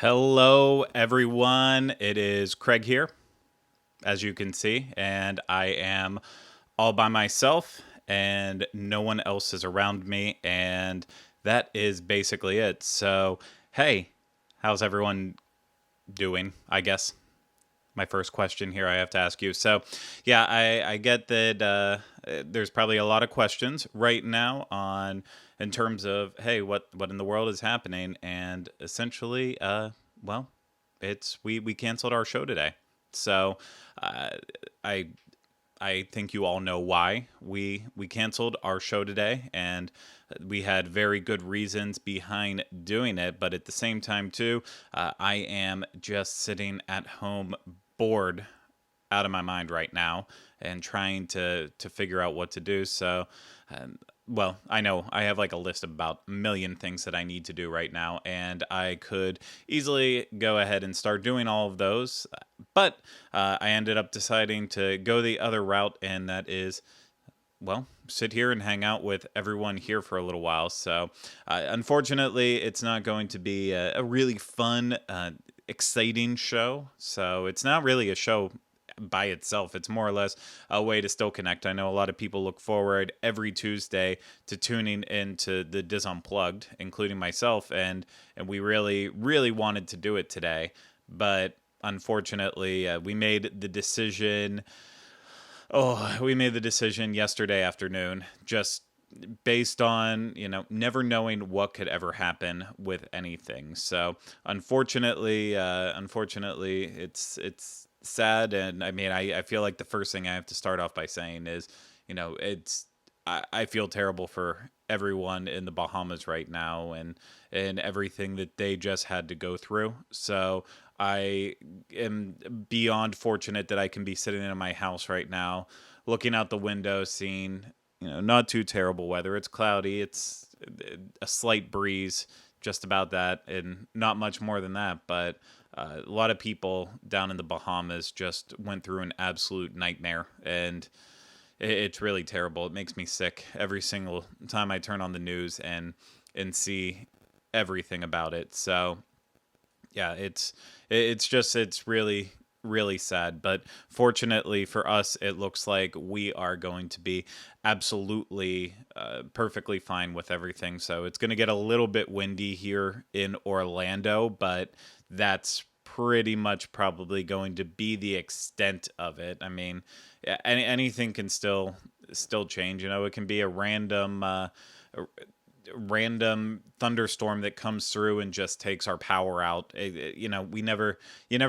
Hello, everyone. It is Craig here, as you can see, and I am all by myself, and no one else is around me, and that is basically it. So, hey, how's everyone doing? I guess my first question here I have to ask you. So, yeah, I get that there's probably a lot of questions right now on in terms of hey, what in the world is happening, and essentially, well, it's we canceled our show today. So, uh, I I think you all know why we canceled our show today, and we had very good reasons behind doing it. But at the same time, too, I am just sitting at home bored out of my mind right now and trying to figure out what to do. So, um, well, I know I have like a list of about a million things that I need to do right now, and I could easily go ahead and start doing all of those. But I ended up deciding to go the other route, and that is well, sit here and hang out with everyone here for a little while. So, unfortunately, it's not going to be a really fun, exciting show. So, it's not really a show by itself. It's more or less a way to still connect. I know a lot of people look forward every Tuesday to tuning into the Diz Unplugged, including myself, and we really wanted to do it today, but unfortunately, we made the decision. Oh, we made the decision yesterday afternoon, just based on, never knowing what could ever happen with anything. So, unfortunately, it's sad, and I mean, I feel like the first thing I have to start off by saying is, it's I feel terrible for everyone in the Bahamas right now, and everything that they just had to go through. So I am beyond fortunate that I can be sitting in my house right now, looking out the window, seeing not too terrible weather. It's cloudy. It's a slight breeze, just about that, and not much more than that. But a lot of people down in the Bahamas just went through an absolute nightmare, and it's really terrible. It makes me sick every single time I turn on the news and see everything about it. So yeah, it's really sad, but fortunately for us it looks like we are going to be absolutely perfectly fine with everything. So it's going to get a little bit windy here in Orlando, but that's pretty much probably going to be the extent of it. I mean, anything can still change. It can be a random thunderstorm that comes through and just takes our power out. You never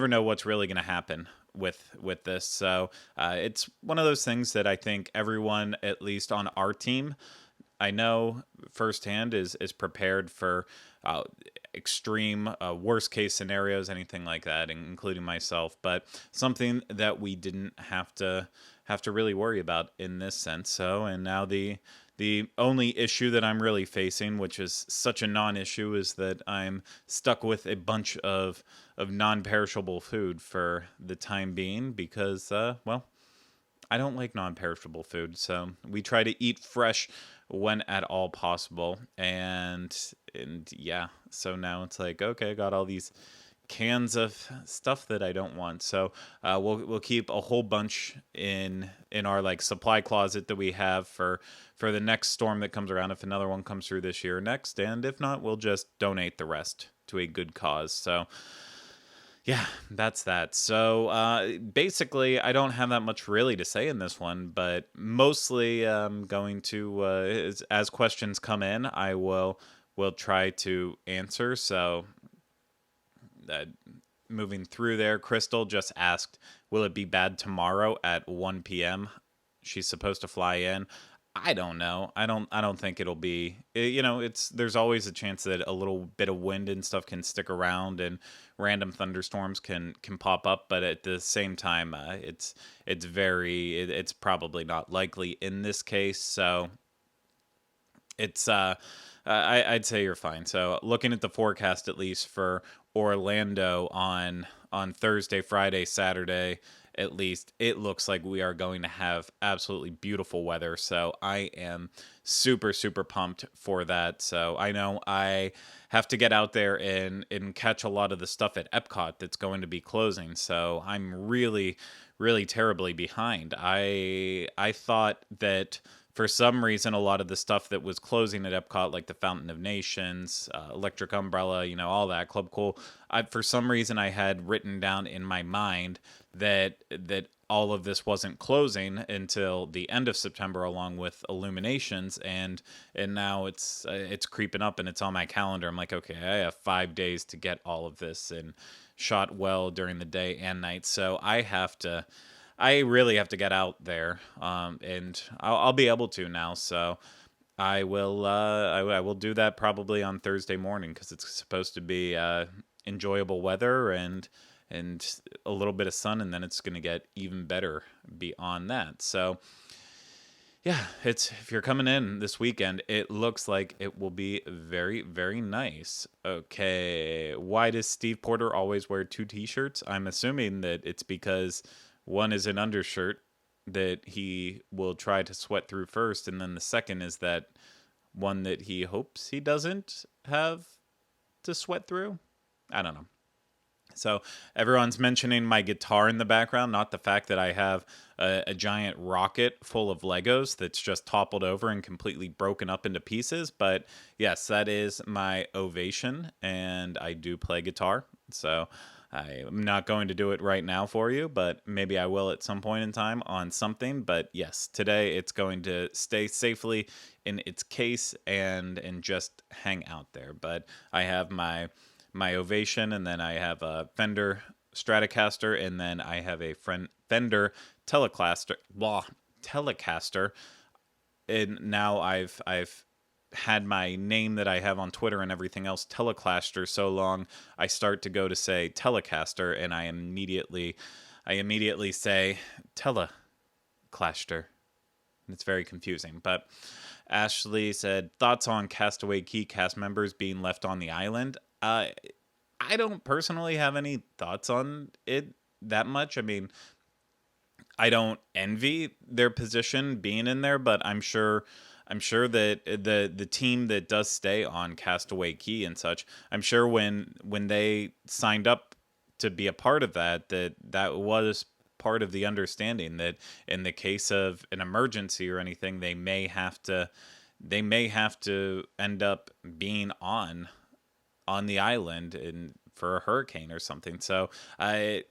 know what's really going to happen with this. So it's one of those things that I think everyone, at least on our team, I know firsthand is prepared for extreme worst case scenarios, anything like that, including myself. But something that we didn't have to really worry about in this sense. So, and now the only issue that I'm really facing, which is such a non-issue, is that I'm stuck with a bunch of non-perishable food for the time being because, well, I don't like non-perishable food, so we try to eat fresh when at all possible. And yeah, so now it's like, okay, I got all these cans of stuff that I don't want. So we'll keep a whole bunch in our like supply closet that we have for the next storm that comes around, if another one comes through this year or next, and if not, we'll just donate the rest to a good cause. So yeah, that's that. So basically, I don't have that much really to say in this one, but mostly going to as questions come in, I will try to answer. So uh, moving through there, Crystal just asked, "Will it be bad tomorrow at 1 p.m.?" She's supposed to fly in. I don't know. I don't think it'll be. It's there's always a chance that a little bit of wind and stuff can stick around, and random thunderstorms can pop up. But at the same time, it's probably not likely in this case. So it's I'd say you're fine. So looking at the forecast, at least for Orlando on Thursday, Friday, Saturday, at least it looks like we are going to have absolutely beautiful weather. So I am super, super pumped for that. So I know I have to get out there and catch a lot of the stuff at Epcot that's going to be closing. So I'm really, really terribly behind. I thought that for some reason, a lot of the stuff that was closing at Epcot, like the Fountain of Nations, Electric Umbrella, all that, Club Cool, for some reason I had written down in my mind that all of this wasn't closing until the end of September, along with Illuminations, and now it's creeping up and it's on my calendar. I'm like, okay, I have 5 days to get all of this and shot well during the day and night, so I really have to get out there, and I'll be able to now. So I will. I will do that probably on Thursday morning because it's supposed to be enjoyable weather and a little bit of sun, and then it's going to get even better beyond that. So yeah, it's if you're coming in this weekend, it looks like it will be very, very nice. Okay, why does Steve Porter always wear two T-shirts? I'm assuming that it's because one is an undershirt that he will try to sweat through first, and then the second is that one that he hopes he doesn't have to sweat through. I don't know. So everyone's mentioning my guitar in the background, not the fact that I have a giant rocket full of Legos that's just toppled over and completely broken up into pieces. But yes, that is my Ovation, and I do play guitar. So I'm not going to do it right now for you, but maybe I will at some point in time on something. But yes, today it's going to stay safely in its case and just hang out there. But I have my Ovation, and then I have a Fender Stratocaster, and then I have a Fender Telecaster, and now I've had my name that I have on Twitter and everything else, Teleclaster, so long I start to go to say Telecaster, and I immediately say Teleclaster. It's very confusing. But Ashley said, thoughts on Castaway Cay cast members being left on the island? I don't personally have any thoughts on it that much. I mean, I don't envy their position being in there, but I'm sure that the team that does stay on Castaway Cay and such, I'm sure when they signed up to be a part of that was part of the understanding that in the case of an emergency or anything, they may have to end up being on the island and for a hurricane or something. So I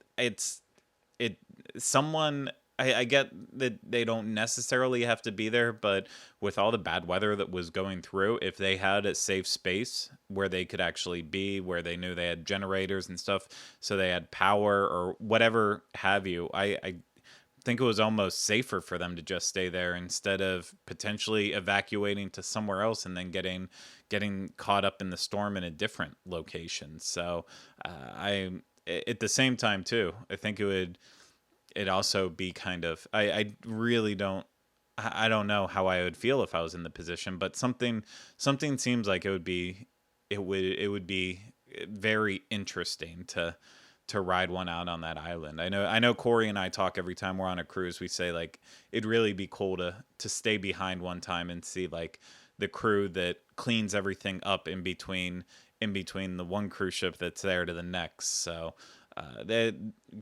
get that they don't necessarily have to be there, but with all the bad weather that was going through, if they had a safe space where they could actually be, where they knew they had generators and stuff, so they had power or whatever have you, I think it was almost safer for them to just stay there instead of potentially evacuating to somewhere else and then getting caught up in the storm in a different location. So I at the same time too, I think it also be kind of I really don't I don't know how I would feel if I was in the position, but something seems like it would be very interesting to ride one out on that island. I know Corey and I talk every time we're on a cruise. We say like it'd really be cool to stay behind one time and see like the crew that cleans everything up in between the one cruise ship that's there to the next. So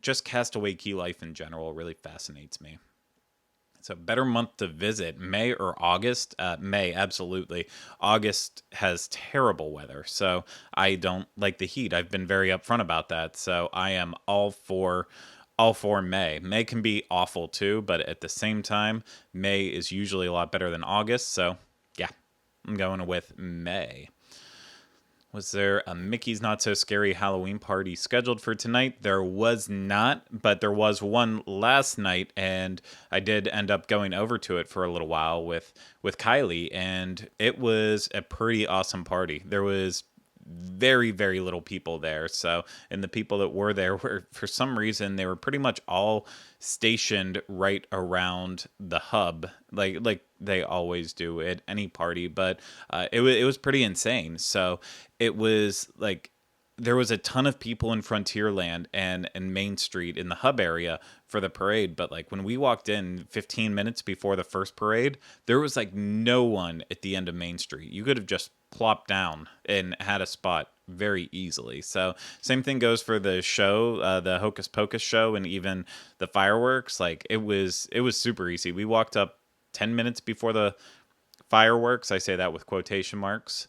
just Castaway Cay life in general really fascinates me. So better month to visit, May or August? May, absolutely. August has terrible weather, so I don't like the heat. I've been very upfront about that, so I am all for May. May can be awful too, but at the same time, May is usually a lot better than August, so yeah, I'm going with May. Was there a Mickey's Not So Scary Halloween party scheduled for tonight? There was not, but there was one last night, and I did end up going over to it for a little while with Kylie, and it was a pretty awesome party. There was very, very little people there. So, and the people that were there were, for some reason, they were pretty much all stationed right around the hub, like they always do at any party. But it was pretty insane. So it was like there was a ton of people in Frontierland and Main Street in the hub area for the parade. But like when we walked in 15 minutes before the first parade, there was like no one at the end of Main Street. You could have just plopped down and had a spot very easily. So same thing goes for the show, the Hocus Pocus show, and even the fireworks. Like it was super easy. We walked up 10 minutes before the fireworks. I say that with quotation marks.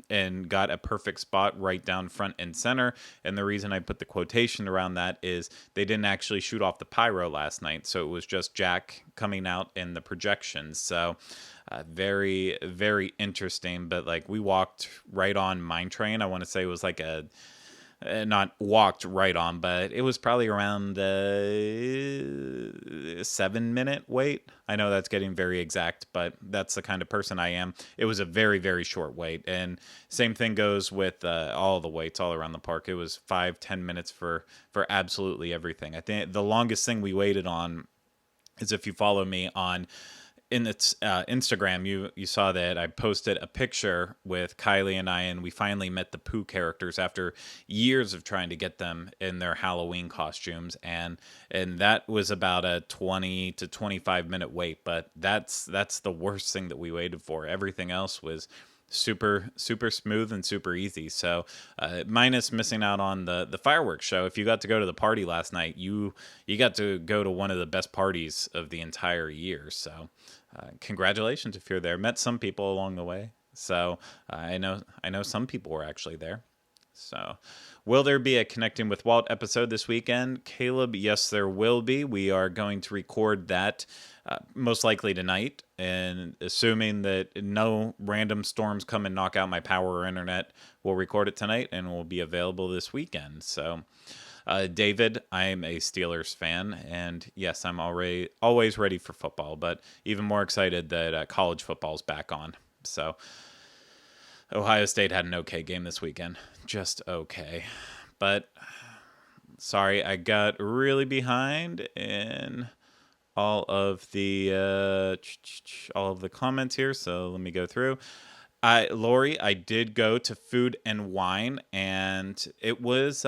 And got a perfect spot right down front and center. And the reason I put the quotation around that is they didn't actually shoot off the pyro last night. So it was just Jack coming out in the projections. So very, very interesting. But like we walked right on Mine Train. I want to say it was like not walked right on, but it was probably around a 7-minute wait. I know that's getting very exact, but that's the kind of person I am. It was a very, very short wait. And same thing goes with all the waits all around the park. It was 5-10 minutes for absolutely everything. I think the longest thing we waited on is, if you follow me on in its Instagram, you saw that I posted a picture with Kylie and I, and we finally met the Pooh characters after years of trying to get them in their Halloween costumes, and that was about a 20 to 25-minute wait. But that's the worst thing that we waited for. Everything else was super smooth and super easy. So minus missing out on the fireworks show. If you got to go to the party last night, you got to go to one of the best parties of the entire year. So congratulations if you're there. Met some people along the way. So I know some people were actually there. So will there be a Connecting with Walt episode this weekend? Caleb, yes, there will be. We are going to record that most likely tonight, and assuming that no random storms come and knock out my power or internet, we'll record it tonight and will be available this weekend. So David, I'm a Steelers fan, and yes, I'm always ready for football, but even more excited that college football's back on. So Ohio State had an okay game this weekend. Just okay. But sorry, I got really behind in all of the comments here, so let me go through. Lori, I did go to Food and Wine, and it was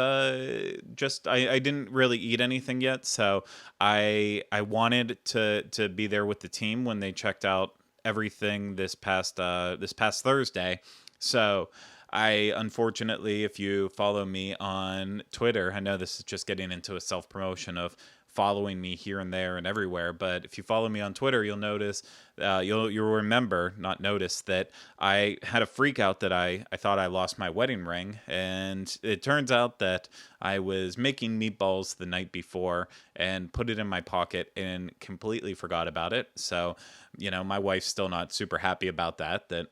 just I didn't really eat anything yet, so I wanted to be there with the team when they checked out everything this past Thursday. So I, unfortunately, if you follow me on Twitter, I know this is just getting into a self-promotion of following me here and there and everywhere, but if you follow me on Twitter, you'll notice, you'll remember, not notice, that I had a freak out that I thought I lost my wedding ring, and it turns out that I was making meatballs the night before and put it in my pocket and completely forgot about it. So, my wife's still not super happy about that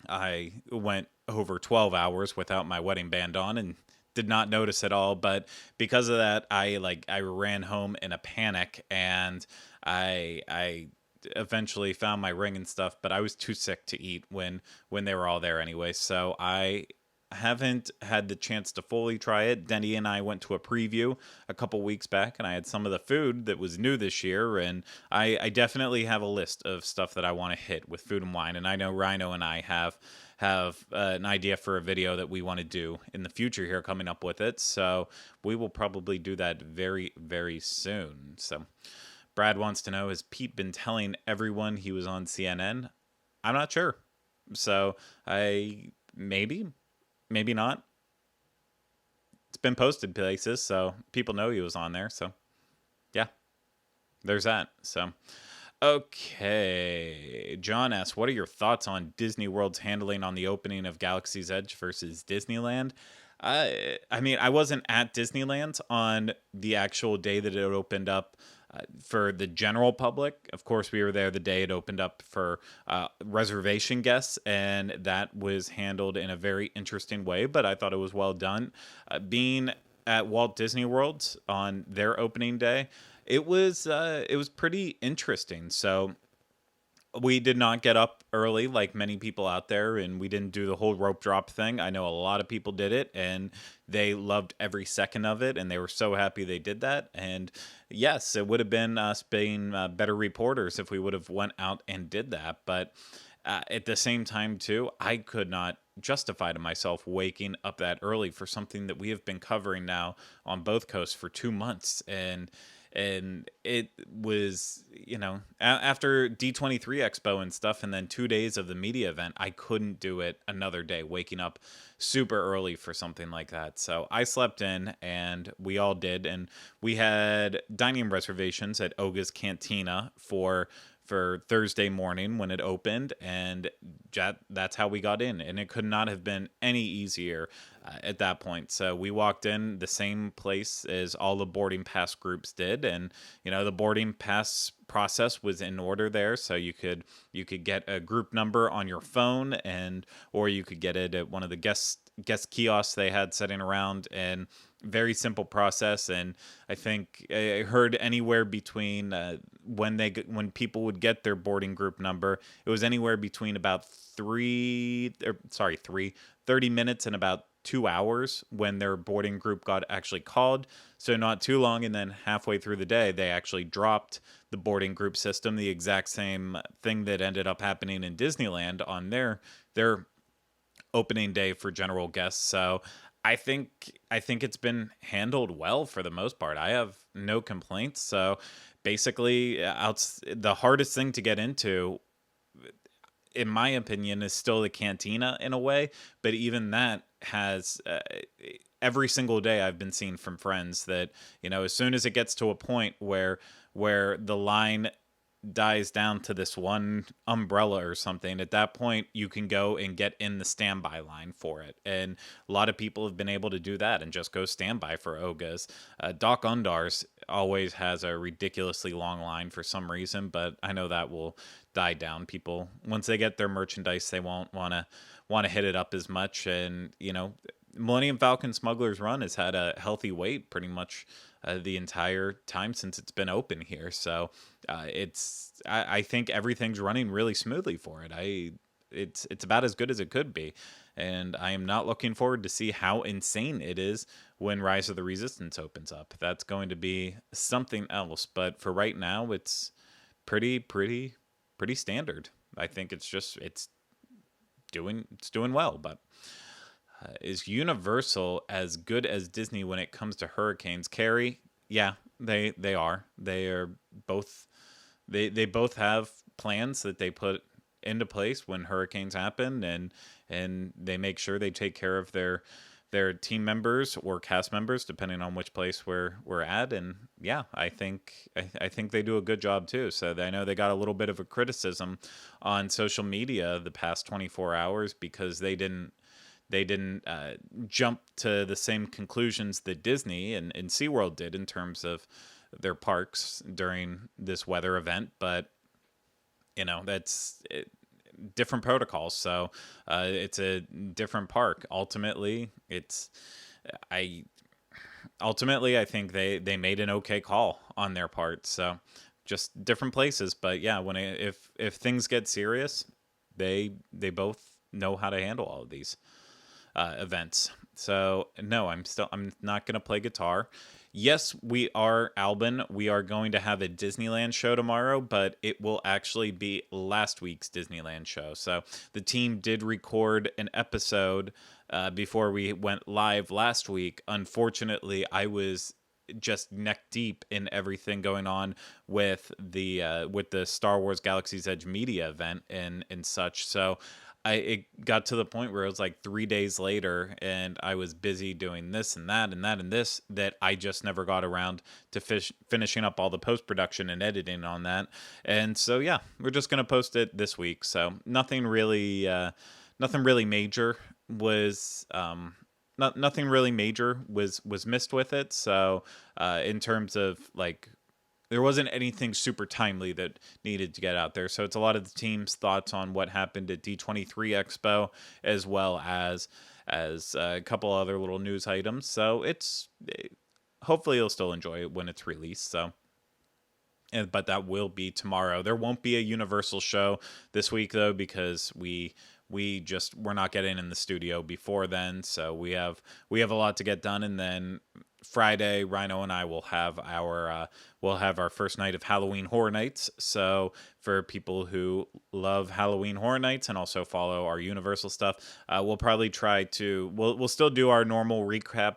I went over 12 hours without my wedding band on and did not notice at all. But because of that, I ran home in a panic, and I eventually found my ring and stuff, but I was too sick to eat when they were all there anyway. So I haven't had the chance to fully try it. Denny and I went to a preview a couple weeks back, and I had some of the food that was new this year, and I definitely have a list of stuff that I want to hit with Food and Wine, and I know Rhino and I have an idea for a video that we want to do in the future here coming up with it, so we will probably do that very, very soon. So Brad wants to know, has Pete been telling everyone he was on CNN? I'm not sure. So maybe not. It's been posted places, so people know he was on there. So yeah, there's that. So okay, John asks, what are your thoughts on Disney World's handling on the opening of Galaxy's Edge versus Disneyland? I mean, I wasn't at Disneyland on the actual day that it opened up for the general public. Of course, we were there the day it opened up for reservation guests, and that was handled in a very interesting way, but I thought it was well done. Being at Walt Disney World on their opening day, it was pretty interesting. So we did not get up early like many people out there, and we didn't do the whole rope drop thing. I know a lot of people did it, and they loved every second of it, and they were so happy they did that. And yes, it would have been us being better reporters if we would have went out and did that. But At the same time, too, I could not justify to myself waking up that early for something that we have been covering now on both coasts for 2 months. And it was, after D23 Expo and stuff, and then 2 days of the media event, I couldn't do it another day, waking up super early for something like that. So I slept in, and we all did, and we had dining reservations at Oga's Cantina for Thursday morning when it opened, and that's how we got in. And it could not have been any easier at that point. So we walked in the same place as all the boarding pass groups did, and the boarding pass process was in order there. So you could get a group number on your phone, or you could get it at one of the guest kiosks they had sitting around, and very simple process. And I think I heard anywhere between when people would get their boarding group number, it was anywhere between about 30 minutes and about 2 hours when their boarding group got actually called. So not too long, and then halfway through the day, they actually dropped the boarding group system, the exact same thing that ended up happening in Disneyland on their opening day for general guests. So I think it's been handled well for the most part. I have no complaints. So basically, the hardest thing to get into, in my opinion, is still the cantina in a way. But even that has every single day I've been seeing from friends that as soon as it gets to a point where the line dies down to this one umbrella or something, at that point you can go and get in the standby line for it. And a lot of people have been able to do that and just go standby for Oga's. Doc Undar's always has a ridiculously long line for some reason, but I know that will die down. People, once they get their merchandise, they won't want to hit it up as much. And Millennium Falcon Smuggler's Run has had a healthy wait pretty much the entire time since it's been open here. So I think everything's running really smoothly for it. It's about as good as it could be, and I am not looking forward to see how insane it is when Rise of the Resistance opens up. That's going to be something else. But for right now, it's pretty standard. I think it's doing well, but. Is Universal as good as Disney when it comes to hurricanes? Carrie, yeah, they are. They are both. They both have plans that they put into place when hurricanes happen, and they make sure they take care of their team members or cast members, depending on which place we're at. And yeah, I think they do a good job too. So I know they got a little bit of a criticism on social media the past 24 hours because they didn't jump to the same conclusions that Disney and SeaWorld did in terms of their parks during this weather event. But, that's different protocols. So it's a different park. Ultimately, I think they made an okay call on their part. So just different places. But yeah, if things get serious, they both know how to handle all of these events. So no, I'm not going to play guitar. Yes, we are, Albin. We are going to have a Disneyland show tomorrow, but it will actually be last week's Disneyland show. So the team did record an episode before we went live last week. Unfortunately, I was just neck deep in everything going on with the Star Wars Galaxy's Edge media event and such. So it got to the point where it was like 3 days later, and I was busy doing this and that and that and this, that I just never got around to finishing up all the post-production and editing on that. And so, yeah, we're just going to post it this week. So nothing really major was nothing really major was missed with it. So in terms of like, there wasn't anything super timely that needed to get out there. So it's a lot of the team's thoughts on what happened at D23 Expo, as well as a couple other little news items. So hopefully you'll still enjoy it when it's released. So, but that will be tomorrow. There won't be a Universal show this week though, because we're not getting in the studio before then. So we have a lot to get done, and then Friday, Rhino and I will have our first night of Halloween Horror Nights. So for people who love Halloween Horror Nights and also follow our Universal stuff, we'll probably we'll still do our normal recap.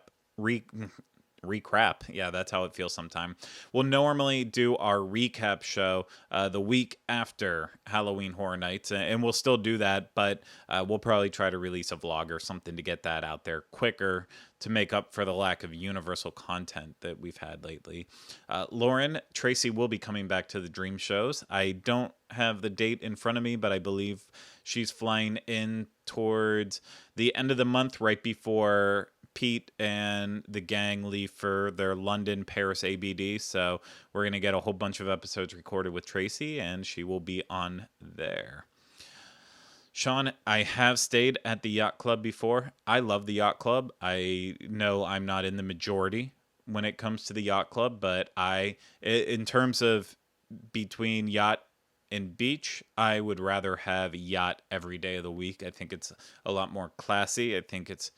Yeah, that's how it feels sometime. We'll normally do our recap show the week after Halloween Horror Nights, and we'll still do that, but we'll probably try to release a vlog or something to get that out there quicker to make up for the lack of Universal content that we've had lately. Lauren, Tracy will be coming back to the Dream shows. I don't have the date in front of me, but I believe she's flying in towards the end of the month, right before Pete and the gang leave for their London, Paris ABD. So we're going to get a whole bunch of episodes recorded with Tracy, and she will be on there. Sean, I have stayed at the Yacht Club before. I love the Yacht Club. I know I'm not in the majority when it comes to the Yacht Club, but in terms of between yacht and beach, I would rather have yacht every day of the week. I think it's a lot more classy. I think it's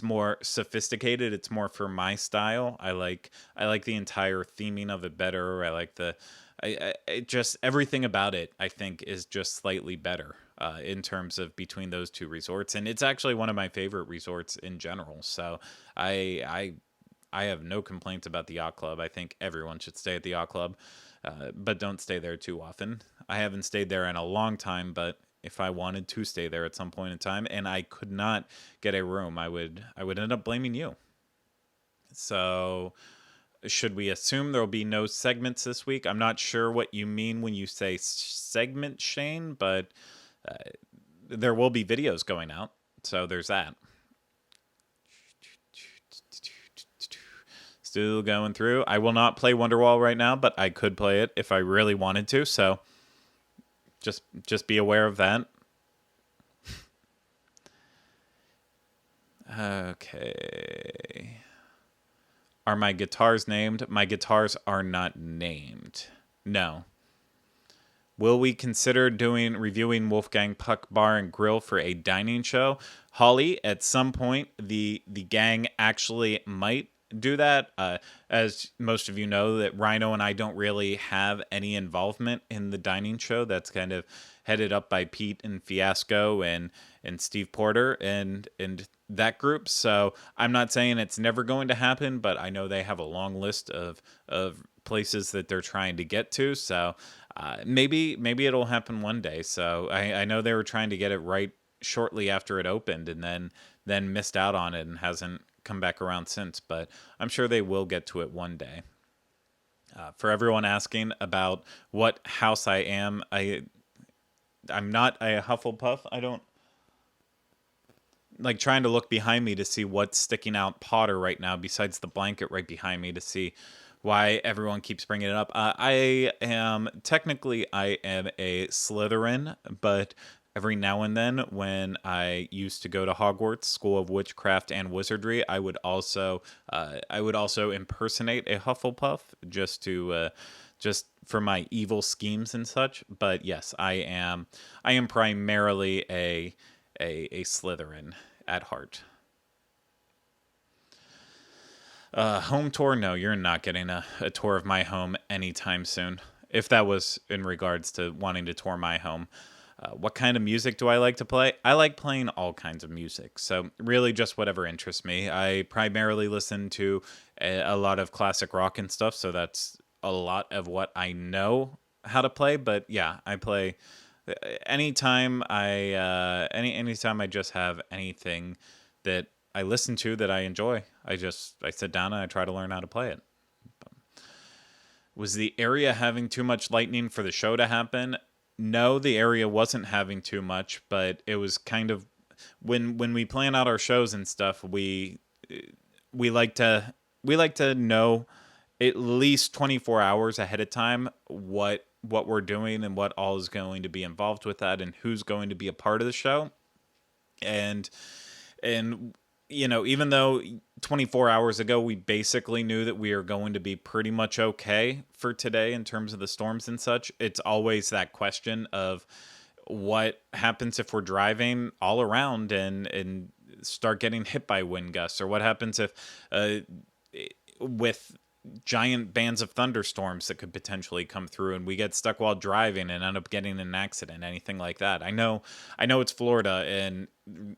more sophisticated. It's more for my style. I like the entire theming of it better. I like just everything about it, I think, is just slightly better in terms of between those two resorts. And it's actually one of my favorite resorts in general. So I have no complaints about the Yacht Club. I think everyone should stay at the Yacht Club, but don't stay there too often. I haven't stayed there in a long time, but if I wanted to stay there at some point in time and I could not get a room, I would end up blaming you. So should we assume there will be no segments this week? I'm not sure what you mean when you say segment, Shane, but there will be videos going out. So there's that. Still going through. I will not play Wonderwall right now, but I could play it if I really wanted to. So just be aware of that. Okay. Are my guitars named? My guitars are not named. No. Will we consider reviewing Wolfgang Puck Bar and Grill for a dining show? Holly, at some point, the gang actually might do that. As most of you know, that Rhino and I don't really have any involvement in the dining show. That's kind of headed up by Pete and Fiasco and Steve Porter and that group. So I'm not saying it's never going to happen, but I know they have a long list of places that they're trying to get to. So maybe it'll happen one day. So I know they were trying to get it right shortly after it opened, and then missed out on it and hasn't come back around since. But I'm sure they will get to it one day. For everyone asking about what house I am, I'm not a Hufflepuff. I don't like trying to look behind me to see what's sticking out Potter right now besides the blanket right behind me to see why everyone keeps bringing it up. I am a Slytherin, but every now and then when I used to go to Hogwarts School of Witchcraft and Wizardry, I would also impersonate a Hufflepuff just for my evil schemes and such. But yes, I am primarily a Slytherin at heart. Home tour? No, you're not getting a tour of my home anytime soon. If that was in regards to wanting to tour my home. What kind of music do I like to play? I like playing all kinds of music. So really just whatever interests me. I primarily listen to a lot of classic rock and stuff. So that's a lot of what I know how to play. But yeah, I play anytime anytime I just have anything that I listen to that I enjoy. I sit down and I try to learn how to play it. Was the area having too much lightning for the show to happen? No, the area wasn't having too much, but it was kind of when we plan out our shows and stuff, we like to know at least 24 hours ahead of time what we're doing and what all is going to be involved with that and who's going to be a part of the show. And you know, even though 24 hours ago we basically knew that we are going to be pretty much okay for today in terms of the storms and such, it's always that question of what happens if we're driving all around and start getting hit by wind gusts, or what happens if with giant bands of thunderstorms that could potentially come through, and we get stuck while driving and end up getting in an accident, anything like that. I know it's Florida, and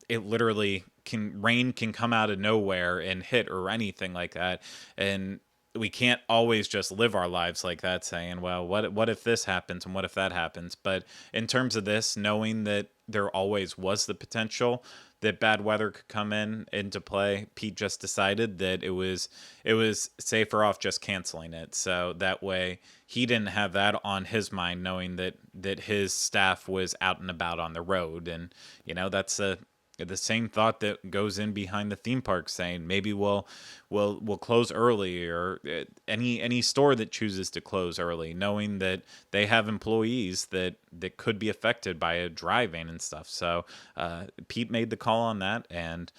it literally rain can come out of nowhere and hit or anything like that, and we can't always just live our lives like that, saying, well, what if this happens and what if that happens. But in terms of this, knowing that there always was the potential that bad weather could come into play, Pete just decided that it was safer off just canceling it. So that way he didn't have that on his mind, knowing that his staff was out and about on the road. And that's the same thought that goes in behind the theme park, saying maybe we'll close early, or any store that chooses to close early, knowing that they have employees that could be affected by a driving and stuff. So Pete made the call on that, and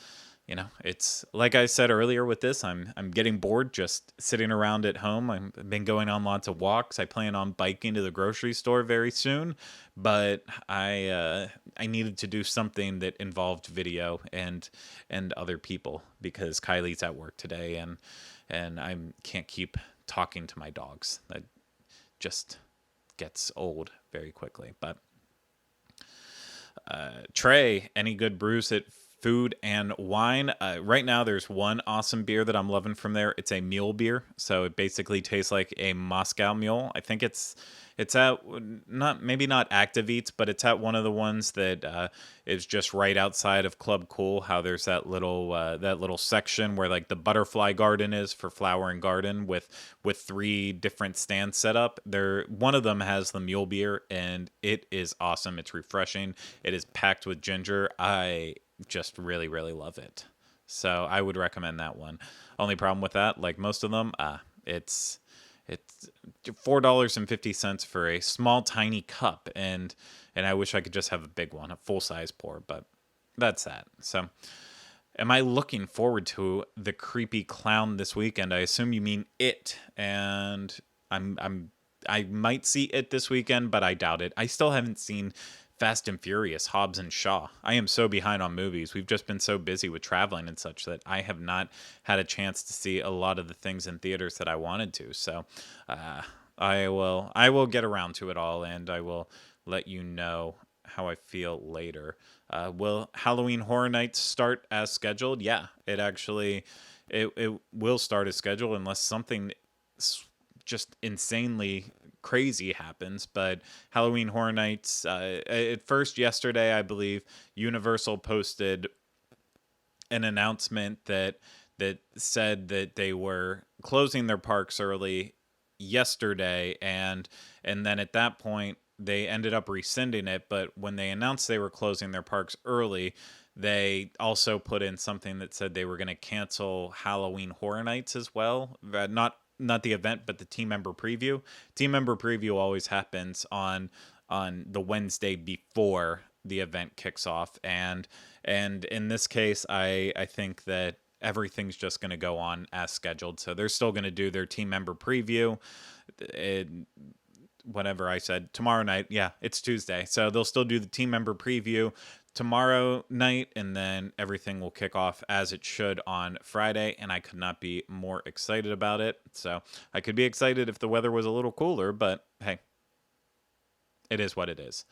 it's like I said earlier with this, I'm getting bored just sitting around at home. I've been going on lots of walks. I plan on biking to the grocery store very soon, but I needed to do something that involved video and other people, because Kylie's at work today, and I can't keep talking to my dogs. That just gets old very quickly. But Trey, any good brews at Food and Wine? Right now, there's one awesome beer that I'm loving from there. It's a mule beer, so it basically tastes like a Moscow Mule. I think it's at not Active Eats, but it's at one of the ones that is just right outside of Club Cool. How there's that little section where like the butterfly garden is for flower and garden, with 3 different stands set up. One of them has the mule beer, and it is awesome. It's refreshing. It is packed with ginger. I just really, really love it. So I would recommend that one. Only problem with that, like most of them, it's $4.50 for a small, tiny cup, and I wish I could just have a big one, a full-size pour, but that's that. So, am I looking forward to the creepy clown this weekend? I assume you mean It, and I might see It this weekend, but I doubt it. I still haven't seen Fast and Furious, Hobbs and Shaw. I am so behind on movies. We've just been so busy with traveling and such that I have not had a chance to see a lot of the things in theaters that I wanted to. So I will get around to it all, and I will let you know how I feel later. Will Halloween Horror Nights start as scheduled? Yeah, it will start as scheduled, unless something just insanely crazy happens. But Halloween Horror Nights, at first yesterday, I believe Universal posted an announcement that said that they were closing their parks early yesterday, and then at that point they ended up rescinding it. But when they announced they were closing their parks early, they also put in something that said they were going to cancel Halloween Horror Nights as well. Not the event, but the team member preview. Team member preview always happens on the Wednesday before the event kicks off, and in this case, I think that everything's just going to go on as scheduled. So they're still going to do their team member preview. Whatever I said, tomorrow night. Yeah, it's Tuesday, so they'll still do the team member preview tomorrow night, and then everything will kick off as it should on Friday, and I could not be more excited about it. So I could be excited if the weather was a little cooler, but hey, it is what it is.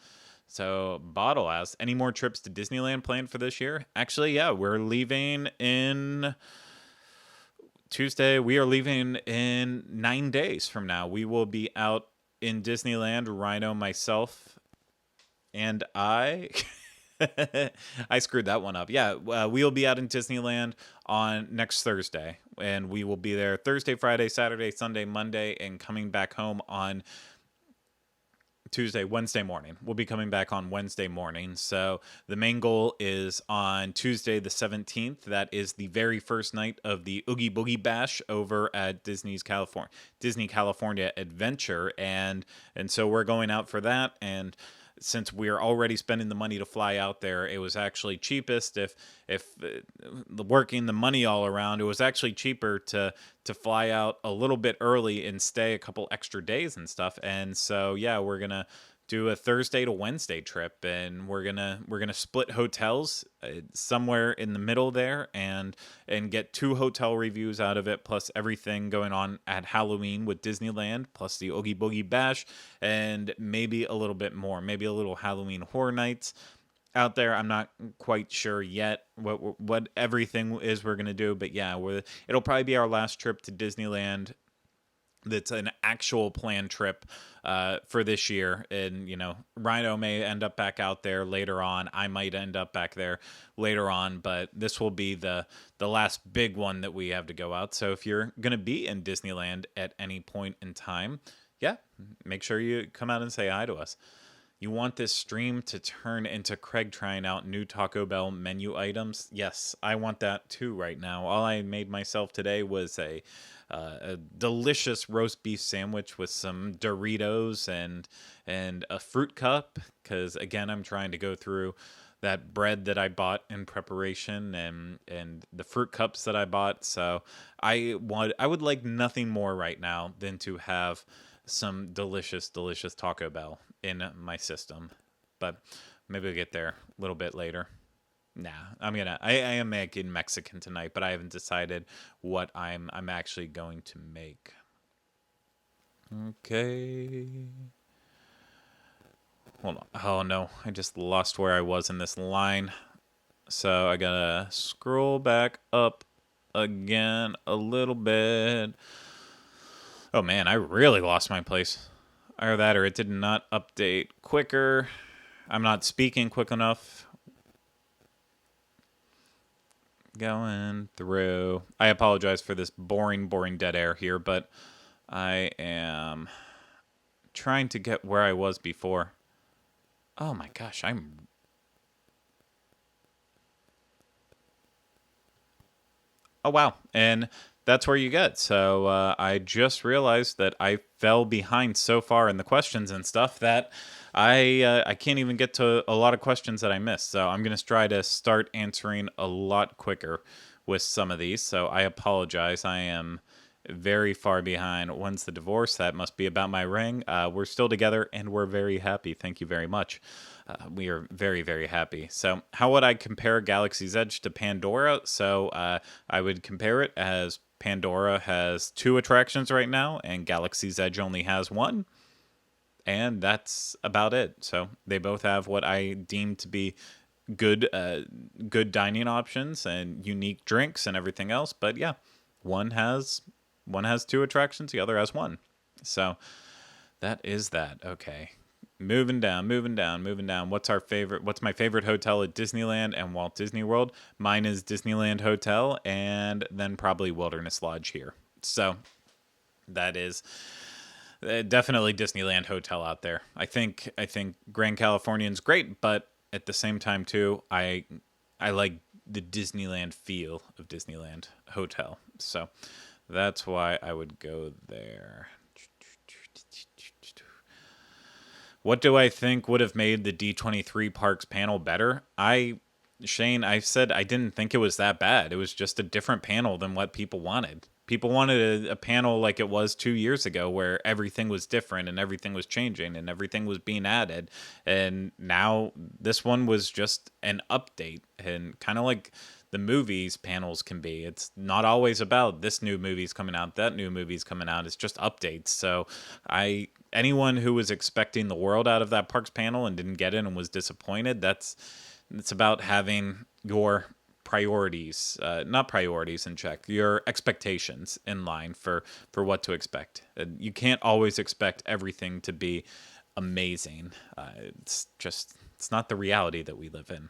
So Bottle asks, any more trips to Disneyland planned for this year? Actually, yeah, we're leaving in Tuesday. We are leaving in 9 days from now. We will be out in Disneyland, Rhino, myself, and I... I screwed that one up. Yeah, we'll be out in Disneyland on next Thursday, and we will be there Thursday, Friday, Saturday, Sunday, Monday, and coming back home on Wednesday morning. We'll be coming back on Wednesday morning. So the main goal is on Tuesday the 17th. That is the very first night of the Oogie Boogie Bash over at Disney California Adventure, and so we're going out for that. And since we're already spending the money to fly out there, it was actually cheapest if working the money all around, it was actually cheaper to fly out a little bit early and stay a couple extra days and stuff. And so, yeah, we're going to do a Thursday to Wednesday trip, and we're gonna split hotels somewhere in the middle there, and get 2 hotel reviews out of it, plus everything going on at Halloween with Disneyland, plus the Oogie Boogie Bash, and maybe a little bit more, maybe a little Halloween Horror Nights out there. I'm not quite sure yet what everything is we're gonna do, but yeah, it'll probably be our last trip to Disneyland that's an actual planned trip for this year. And Rhino may end up back out there later on. I might end up back there later on, but this will be the last big one that we have to go out. So if you're gonna be in Disneyland at any point in time, yeah, make sure you come out and say hi to us. You want this stream to turn into Craig trying out new Taco Bell menu items? Yes, I want that too right now. All I made myself today was a delicious roast beef sandwich with some Doritos and a fruit cup, because again, I'm trying to go through that bread that I bought in preparation, and the fruit cups that I bought. So I would like nothing more right now than to have some delicious Taco Bell in my system. But maybe we'll get there a little bit later. Nah, I am making Mexican tonight, but I haven't decided what I'm actually going to make. Okay. Hold on. Oh no, I just lost where I was in this line. So I gotta scroll back up again a little bit. Oh man, I really lost my place. Either that or it did not update quicker. I'm not speaking quick enough. Going through. I apologize for this boring dead air here, but I am trying to get where I was before. Oh my gosh, Oh wow, and that's where you get. So I just realized that I fell behind so far in the questions and stuff that I can't even get to a lot of questions that I missed. So I'm going to try to start answering a lot quicker with some of these. So I apologize. I am very far behind. When's the divorce? That must be about my ring. We're still together and we're very happy. Thank you very much. We are very, very happy. So how would I compare Galaxy's Edge to Pandora? So I would compare it as Pandora has 2 attractions right now, and Galaxy's Edge only has 1. And that's about it. So they both have what I deem to be good dining options and unique drinks and everything else. But yeah, one has 2 attractions, the other has 1. So that is that. Okay. Moving down. What's my favorite hotel at Disneyland and Walt Disney World? Mine is Disneyland Hotel, and then probably Wilderness Lodge here. So that is definitely Disneyland Hotel out there. I think Grand Californian's great, but at the same time too, I like the Disneyland feel of Disneyland Hotel. So that's why I would go there. What do I think would have made the D23 Parks panel better? Shane, I said I didn't think it was that bad. It was just a different panel than what people wanted. People wanted a panel like it was 2 years ago, where everything was different and everything was changing and everything was being added. And now this one was just an update, and kind of like the movies panels can be. It's not always about this new movie's coming out, that new movie's coming out. It's just updates. So anyone who was expecting the world out of that parks panel and didn't get it and was disappointed, it's about having your priorities, not priorities in check, your expectations in line for what to expect. You can't always expect everything to be amazing. It's not the reality that we live in.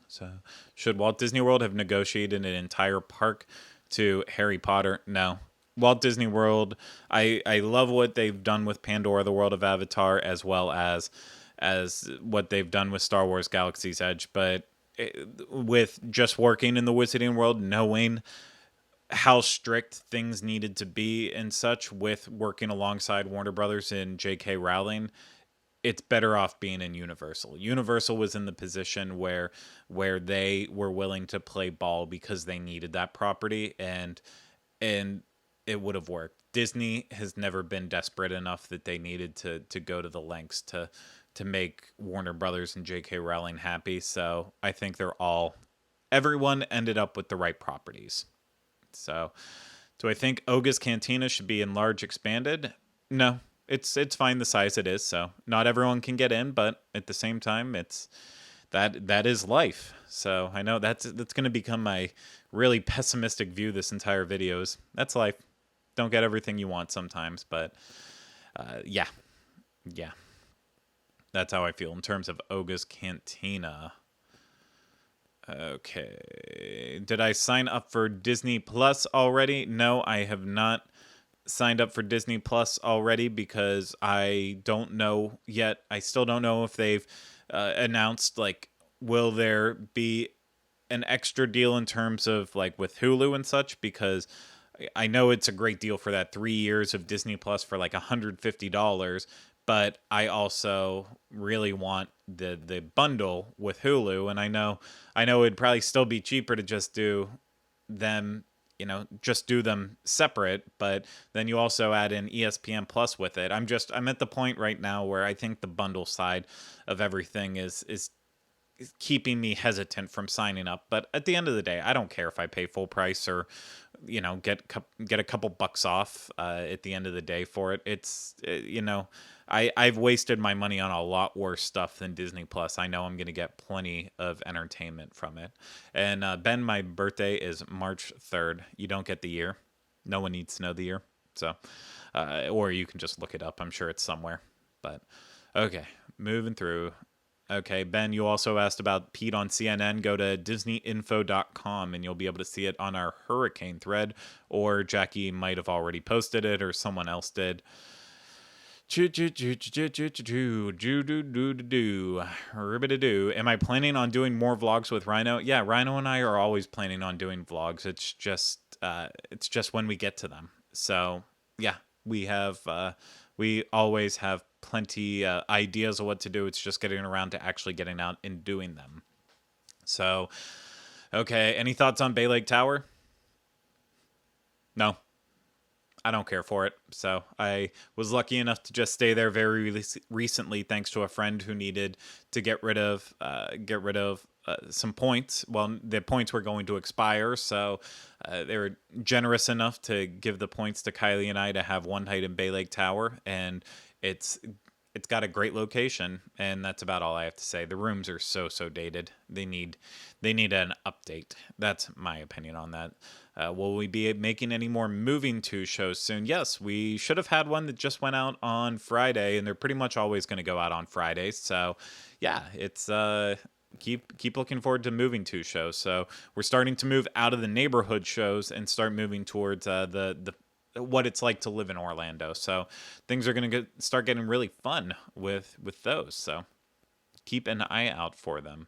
So, should Walt Disney World have negotiated an entire park to Harry Potter? No. Walt Disney World, I love what they've done with Pandora, the World of Avatar, as well as what they've done with Star Wars Galaxy's Edge. But with just working in the Wizarding World, knowing how strict things needed to be and such, with working alongside Warner Brothers and J.K. Rowling, it's better off being in Universal. Universal was in the position where they were willing to play ball because they needed that property, and it would have worked. Disney has never been desperate enough that they needed to go to the lengths to make Warner Brothers and J.K. Rowling happy. So I think everyone ended up with the right properties. So do I think Oga's Cantina should be enlarged, expanded? No, it's fine the size it is. So not everyone can get in, but at the same time, that is life. So I know that's going to become my really pessimistic view. This entire video is that's life. Don't get everything you want sometimes, but yeah, that's how I feel in terms of Oga's Cantina. Okay, did I sign up for Disney Plus already? No, I have not signed up for Disney Plus already because I don't know yet. I still don't know if they've announced, like, will there be an extra deal in terms of, like, with Hulu and such, because I know it's a great deal for that 3 years of Disney Plus for like $150, but I also really want the bundle with Hulu, and I know it'd probably still be cheaper to just do them, just do them separate, but then you also add in ESPN Plus with it. I'm at the point right now where I think the bundle side of everything is keeping me hesitant from signing up. But at the end of the day, I don't care if I pay full price or get a couple bucks off at the end of the day for it. It's I've wasted my money on a lot worse stuff than Disney Plus. I know I'm going to get plenty of entertainment from it. And Ben, my birthday is March 3rd. You don't get the year. No one needs to know the year. So or you can just look it up. I'm sure it's somewhere. But okay, moving through. Okay, Ben, you also asked about Pete on CNN. Go to DisneyInfo.com and you'll be able to see it on our Hurricane thread, or Jackie might have already posted it, or someone else did. Am I planning on doing more vlogs with Rhino? Yeah, Rhino and I are always planning on doing vlogs. It's just when we get to them. So yeah, we always have plenty ideas of what to do. It's just getting around to actually getting out and doing them. So, okay, any thoughts on Bay Lake Tower? No, I don't care for it. So I was lucky enough to just stay there very recently, thanks to a friend who needed to get rid of some points. Well, the points were going to expire, so they were generous enough to give the points to Kylie and I to have one night in Bay Lake Tower, and it's got a great location, and that's about all I have to say. The rooms are so dated. They need an update. That's my opinion on that. Will we be making any more Moving To shows soon? Yes, we should have had one that just went out on Friday, and they're pretty much always going to go out on Fridays. So, yeah, it's keep looking forward to Moving To shows. So we're starting to move out of the neighborhood shows and start moving towards the what it's like to live in Orlando. So things are going to start getting really fun with those. So keep an eye out for them.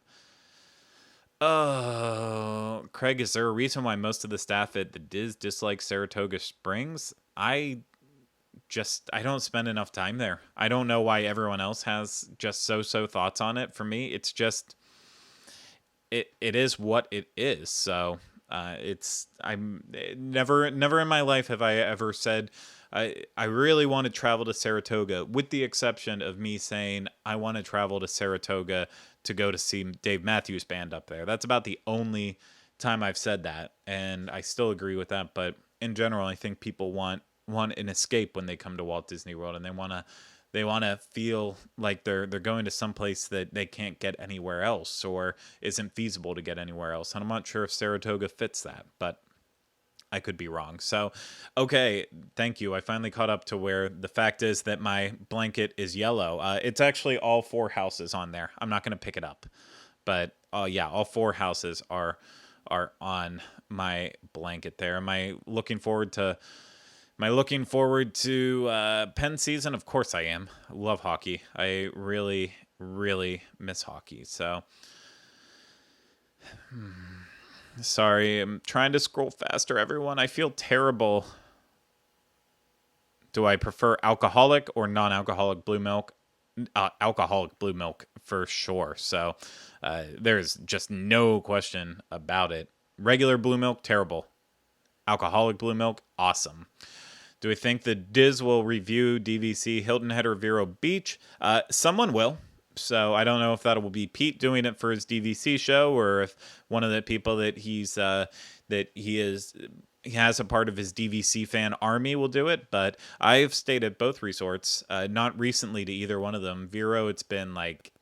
Oh, Craig, is there a reason why most of the staff at the dislike Saratoga Springs? I don't spend enough time there. I don't know why everyone else has just so thoughts on it. For me, it's just it is what it is. So I'm never in my life have I ever said I really want to travel to Saratoga, with the exception of me saying I want to travel to Saratoga to go to see Dave Matthews Band up there. That's about the only time I've said that, and I still agree with that. But in general, I think people want an escape when they come to Walt Disney World, and they want to feel like they're going to someplace that they can't get anywhere else, or isn't feasible to get anywhere else. And I'm not sure if Saratoga fits that, but I could be wrong. So, okay, thank you. I finally caught up to where the fact is that my blanket is yellow. It's actually all 4 houses on there. I'm not going to pick it up, but yeah, all 4 houses are on my blanket there. Am I looking forward to Penn season? Of course I am. I love hockey. I really miss hockey. So, sorry, I'm trying to scroll faster, everyone. I feel terrible. Do I prefer alcoholic or non-alcoholic blue milk? Alcoholic blue milk for sure. So there's just no question about it. Regular blue milk, terrible. alcoholic blue milk, awesome. Do we think the Diz will review DVC Hilton Head or Vero Beach? Someone will. So I don't know if that will be Pete doing it for his DVC show, or if one of the people that he has a part of his DVC fan army will do it. But I've stayed at both resorts, not recently to either one of them. Vero, it's been like,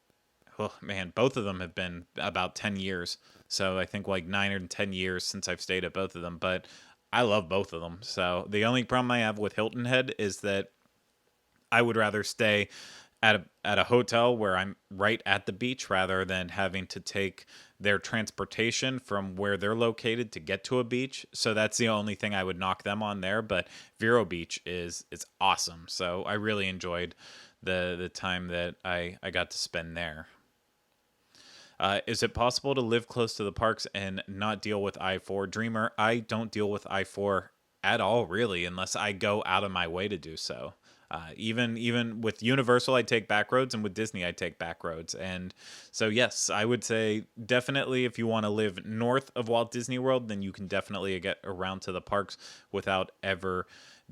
oh man, both of them have been about 10 years. So I think like 9 or 10 years since I've stayed at both of them. But I love both of them. So the only problem I have with Hilton Head is that I would rather stay at a hotel where I'm right at the beach rather than having to take their transportation from where they're located to get to a beach. So that's the only thing I would knock them on there. But Vero Beach is awesome. So I really enjoyed the time that I got to spend there. Is it possible to live close to the parks and not deal with I-4? Dreamer, I don't deal with I-4 at all, really, unless I go out of my way to do so. Even with Universal, I take back roads, and with Disney, I take back roads. And so, yes, I would say definitely if you want to live north of Walt Disney World, then you can definitely get around to the parks without ever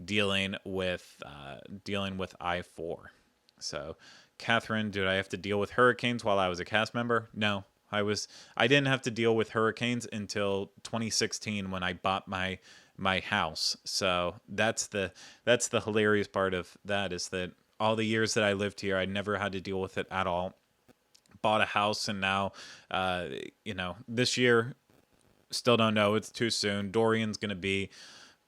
dealing with I-4. So, Catherine, did I have to deal with hurricanes while I was a cast member? No, I didn't have to deal with hurricanes until 2016 when I bought my house. So that's the hilarious part of that, is that all the years that I lived here, I never had to deal with it at all. Bought a house, and now this year, still don't know, it's too soon. Dorian's going to be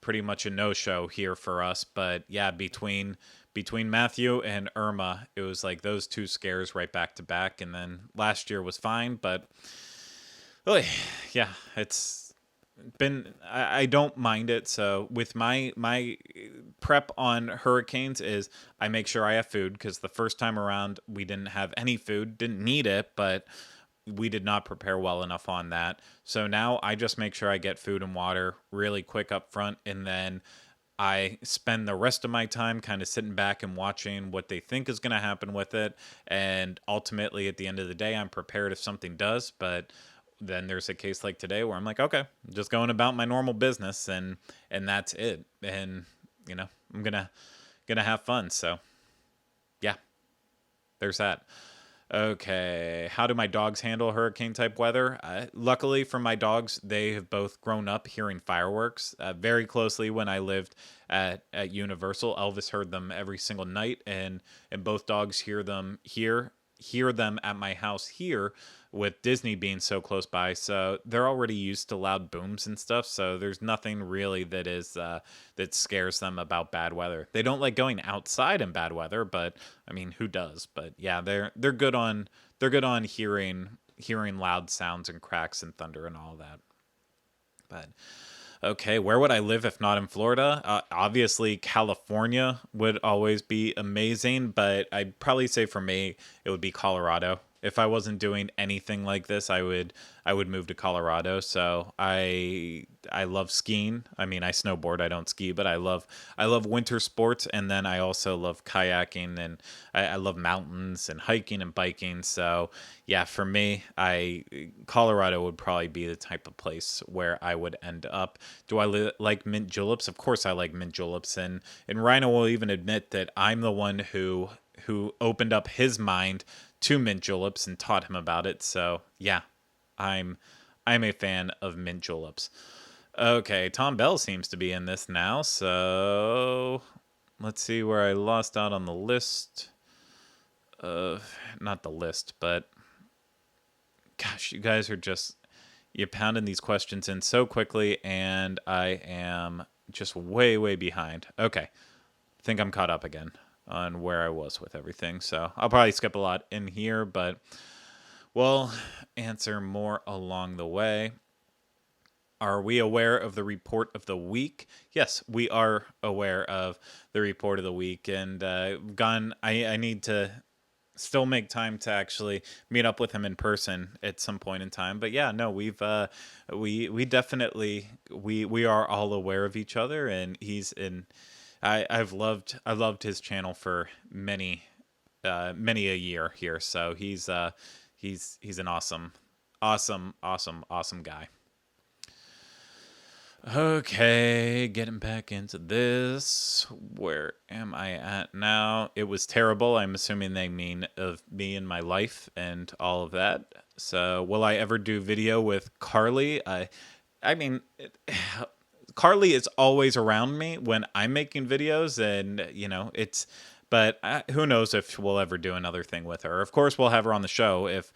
pretty much a no-show here for us, but yeah, between Matthew and Irma, it was like those two scares right back to back. And then last year was fine, but really, yeah, it's been, I don't mind it. So with my prep on hurricanes is I make sure I have food, because the first time around we didn't have any food, didn't need it, but we did not prepare well enough on that. So now I just make sure I get food and water really quick up front, and then I spend the rest of my time kind of sitting back and watching what they think is going to happen with it. And ultimately, at the end of the day, I'm prepared if something does. But then there's a case like today where I'm like, okay, I'm just going about my normal business, and that's it. And I'm gonna have fun. So yeah, there's that. Okay, how do my dogs handle hurricane-type weather? Luckily for my dogs, they have both grown up hearing fireworks very closely. When I lived at Universal, Elvis heard them every single night, and both dogs hear them at my house here, with Disney being so close by. So they're already used to loud booms and stuff, so there's nothing really that scares them about bad weather. They don't like going outside in bad weather, but I mean, who does? But yeah, they're good on hearing loud sounds and cracks and thunder and all that. But okay, where would I live if not in Florida? Obviously, California would always be amazing, but I'd probably say for me, it would be Colorado. If I wasn't doing anything like this, I would move to Colorado. So I love skiing. I mean, I snowboard. I don't ski, but I love winter sports, and then I also love kayaking, and I love mountains and hiking and biking. So yeah, for me, Colorado would probably be the type of place where I would end up. Do I like mint juleps? Of course, I like mint juleps, and Rhino will even admit that I'm the one who opened up his mind to mint juleps and taught him about it. So yeah, I'm a fan of mint juleps. Okay, Tom Bell seems to be in this now, so let's see where I lost out on the list. Not the list, but gosh, you guys are you're pounding these questions in so quickly, and I am just way, way behind. Okay, I think I'm caught up again on where I was with everything. So I'll probably skip a lot in here, but we'll answer more along the way. Are we aware of the report of the week? Yes, we are aware of the report of the week, and I need to still make time to actually meet up with him in person at some point in time. But yeah, no, we definitely we are all aware of each other, and he's in. I've loved his channel for many a year here. So he's an awesome guy. Okay, getting back into this. Where am I at now? It was terrible. I'm assuming they mean of me and my life and all of that. So, will I ever do video with Carly? I mean, Carly is always around me when I'm making videos, and it's. But who knows if we'll ever do another thing with her? Of course, we'll have her on the show if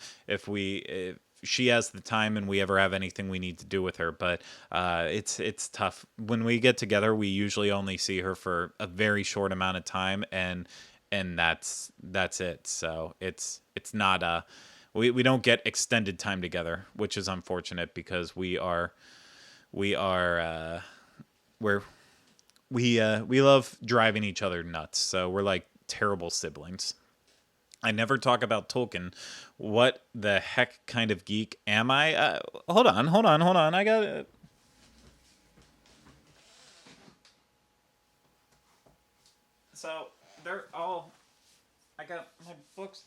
she has the time and we ever have anything we need to do with her. But it's tough when we get together. We usually only see her for a very short amount of time, and that's it. So it's not we don't get extended time together, which is unfortunate because we are we love driving each other nuts. So we're like terrible siblings. I never talk about Tolkien. What the heck kind of geek am I? Hold on. I got it. So they're all. I got my books.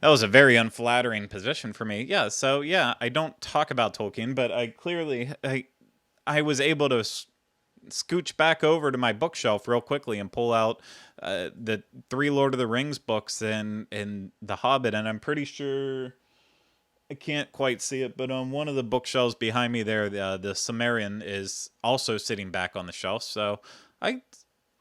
That was a very unflattering position for me. Yeah. So yeah, I don't talk about Tolkien, but I was able to scooch back over to my bookshelf real quickly and pull out the three Lord of the Rings books and The Hobbit, and I'm pretty sure I can't quite see it, but on one of the bookshelves behind me there, the Sumerian is also sitting back on the shelf. So I.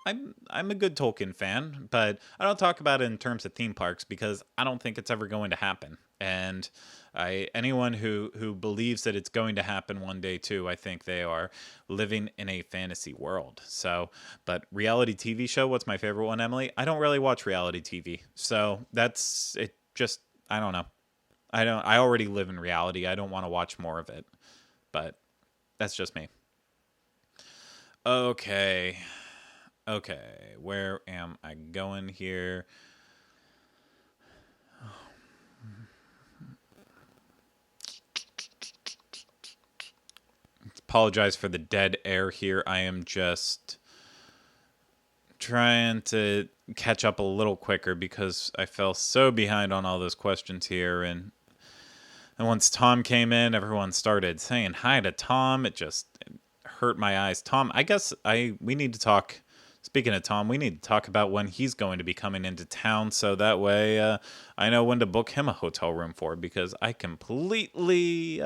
I'm a good Tolkien fan, but I don't talk about it in terms of theme parks because I don't think it's ever going to happen. And anyone who believes that it's going to happen one day too, I think they are living in a fantasy world. So, but reality TV show, what's my favorite one, Emily? I don't really watch reality TV, so that's it. Just I don't know. I don't. I already live in reality. I don't want to watch more of it. But that's just me. Okay. Okay, where am I going here? Apologize for the dead air here. I am just trying to catch up a little quicker because I fell so behind on all those questions here. And once Tom came in, everyone started saying hi to Tom. It hurt my eyes. Tom, I guess we need to talk. Speaking of Tom, we need to talk about when he's going to be coming into town, so that way I know when to book him a hotel room for. Because I completely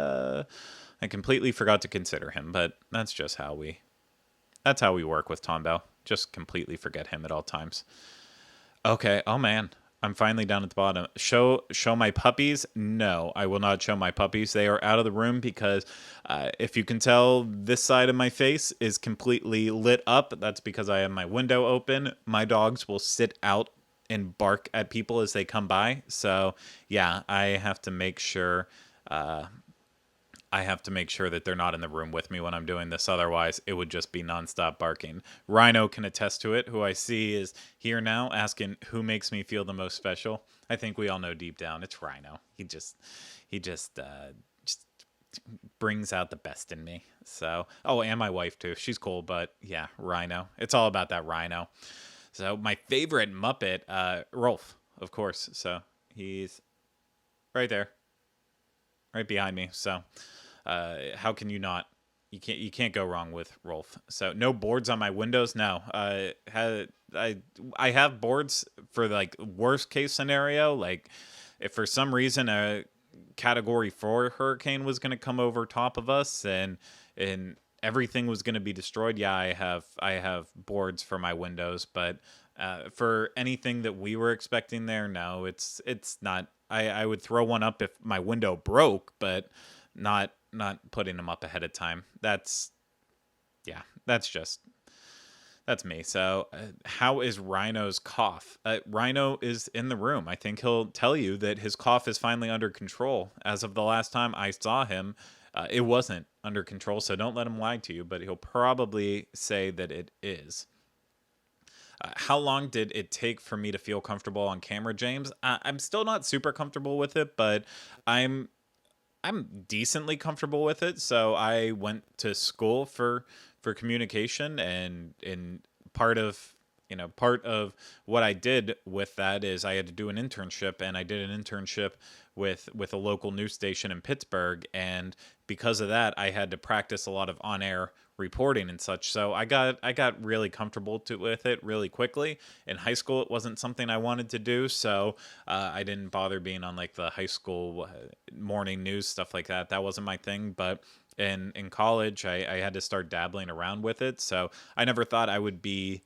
forgot to consider him. But that's how we work with Tom Bell. Just completely forget him at all times. Okay. Oh man. I'm finally down at the bottom. Show my puppies? No, I will not show my puppies. They are out of the room because if you can tell, this side of my face is completely lit up. That's because I have my window open. My dogs will sit out and bark at people as they come by. So yeah, I have to make sure that they're not in the room with me when I'm doing this. Otherwise, it would just be nonstop barking. Rhino can attest to it, who I see is here now asking who makes me feel the most special. I think we all know deep down it's Rhino. He just brings out the best in me. So, oh, and my wife too. She's cool, but yeah, Rhino. It's all about that Rhino. So, my favorite Muppet, Rolf, of course. So, he's right there, right behind me. So, how can you not? You can't go wrong with Rolf. So no boards on my windows. No, I have boards for like worst case scenario. Like if for some reason a Category 4 hurricane was going to come over top of us and everything was going to be destroyed. Yeah, I have boards for my windows, but for anything that we were expecting there, no, it's not. I would throw one up if my window broke, but not putting them up ahead of time. Yeah, that's me. So, how is Rhino's cough? Rhino is in the room. I think he'll tell you that his cough is finally under control. As of the last time I saw him, it wasn't under control. So don't let him lie to you. But he'll probably say that it is. How long did it take for me to feel comfortable on camera, James? I'm still not super comfortable with it, but I'm I'm decently comfortable with it. So I went to school for communication, and part of part of what I did with that is I had to do an internship, and I did an internship with a local news station in Pittsburgh, and because of that, I had to practice a lot of on-air reporting and such. So I got really comfortable with it really quickly. In high school, it wasn't something I wanted to do, so I didn't bother being on like the high school morning news stuff like that. That wasn't my thing, but in college, I had to start dabbling around with it. So I never thought I would be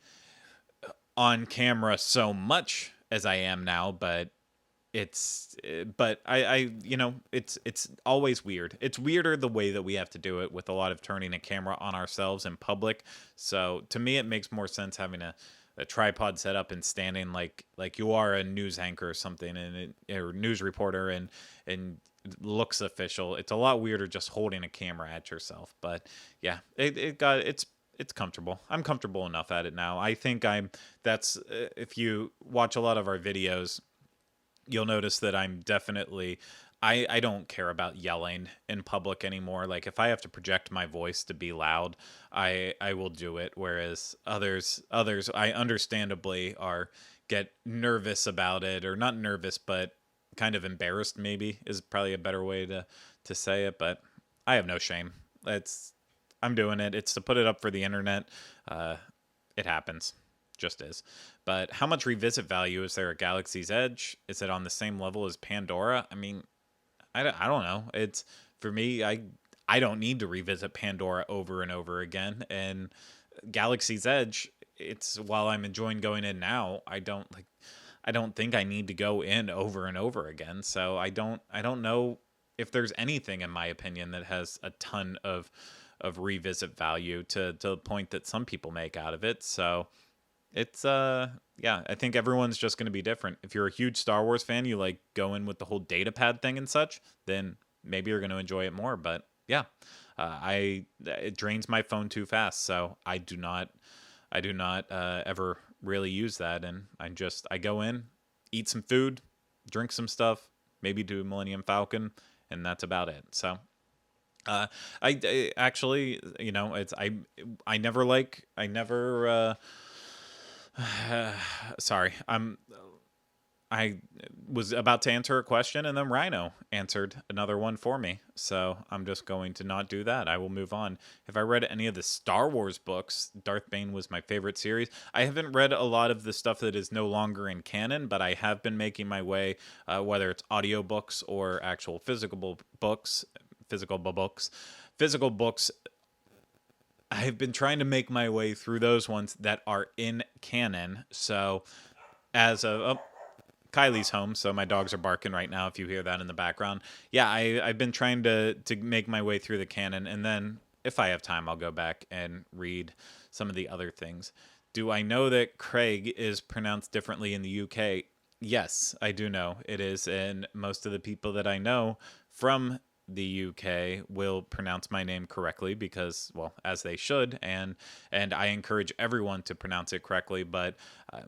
on camera so much as I am now, but it's always weird. It's weirder the way that we have to do it with a lot of turning a camera on ourselves in public. So to me, it makes more sense having a tripod set up and standing like you are a news anchor or something, or news reporter, and looks official. It's a lot weirder just holding a camera at yourself. But yeah, it's comfortable. I'm comfortable enough at it now. I think that's if you watch a lot of our videos, you'll notice that I'm definitely I don't care about yelling in public anymore. Like if I have to project my voice to be loud, I will do it. Whereas others I understandably get nervous about it, or not nervous, but kind of embarrassed maybe is probably a better way to say it. But I have no shame. I'm doing it. It's to put it up for the internet. It happens. Just is. But how much revisit value is there at Galaxy's Edge? Is it on the same level as Pandora? I mean, I don't know. It's for me, I don't need to revisit Pandora over and over again. And Galaxy's Edge, it's while I'm enjoying going in now, I don't think I need to go in over and over again. So I don't know if there's anything in my opinion that has a ton of revisit value to the point that some people make out of it. So it's yeah, I think everyone's just going to be different. If you're a huge Star Wars fan, you like go in with the whole data pad thing and such, then maybe you're going to enjoy it more. But yeah, it drains my phone too fast, so I do not ever really use that. And I go in, eat some food, drink some stuff, maybe do Millennium Falcon, and that's about it. So I actually, I never sorry, I was about to answer a question, and then Rhino answered another one for me. So I'm just going to not do that. I will move on. Have I read any of the Star Wars books? Darth Bane was my favorite series. I haven't read a lot of the stuff that is no longer in canon, but I have been making my way, whether it's audiobooks or actual physical books. I've been trying to make my way through those ones that are in canon. So as of Kylie's home, so my dogs are barking right now if you hear that in the background. Yeah, I've been trying to make my way through the canon, and then if I have time, I'll go back and read some of the other things. Do I know that Craig is pronounced differently in the UK? Yes, I do know it is, and most of the people that I know from the UK will pronounce my name correctly because, well, as they should, and I encourage everyone to pronounce it correctly, but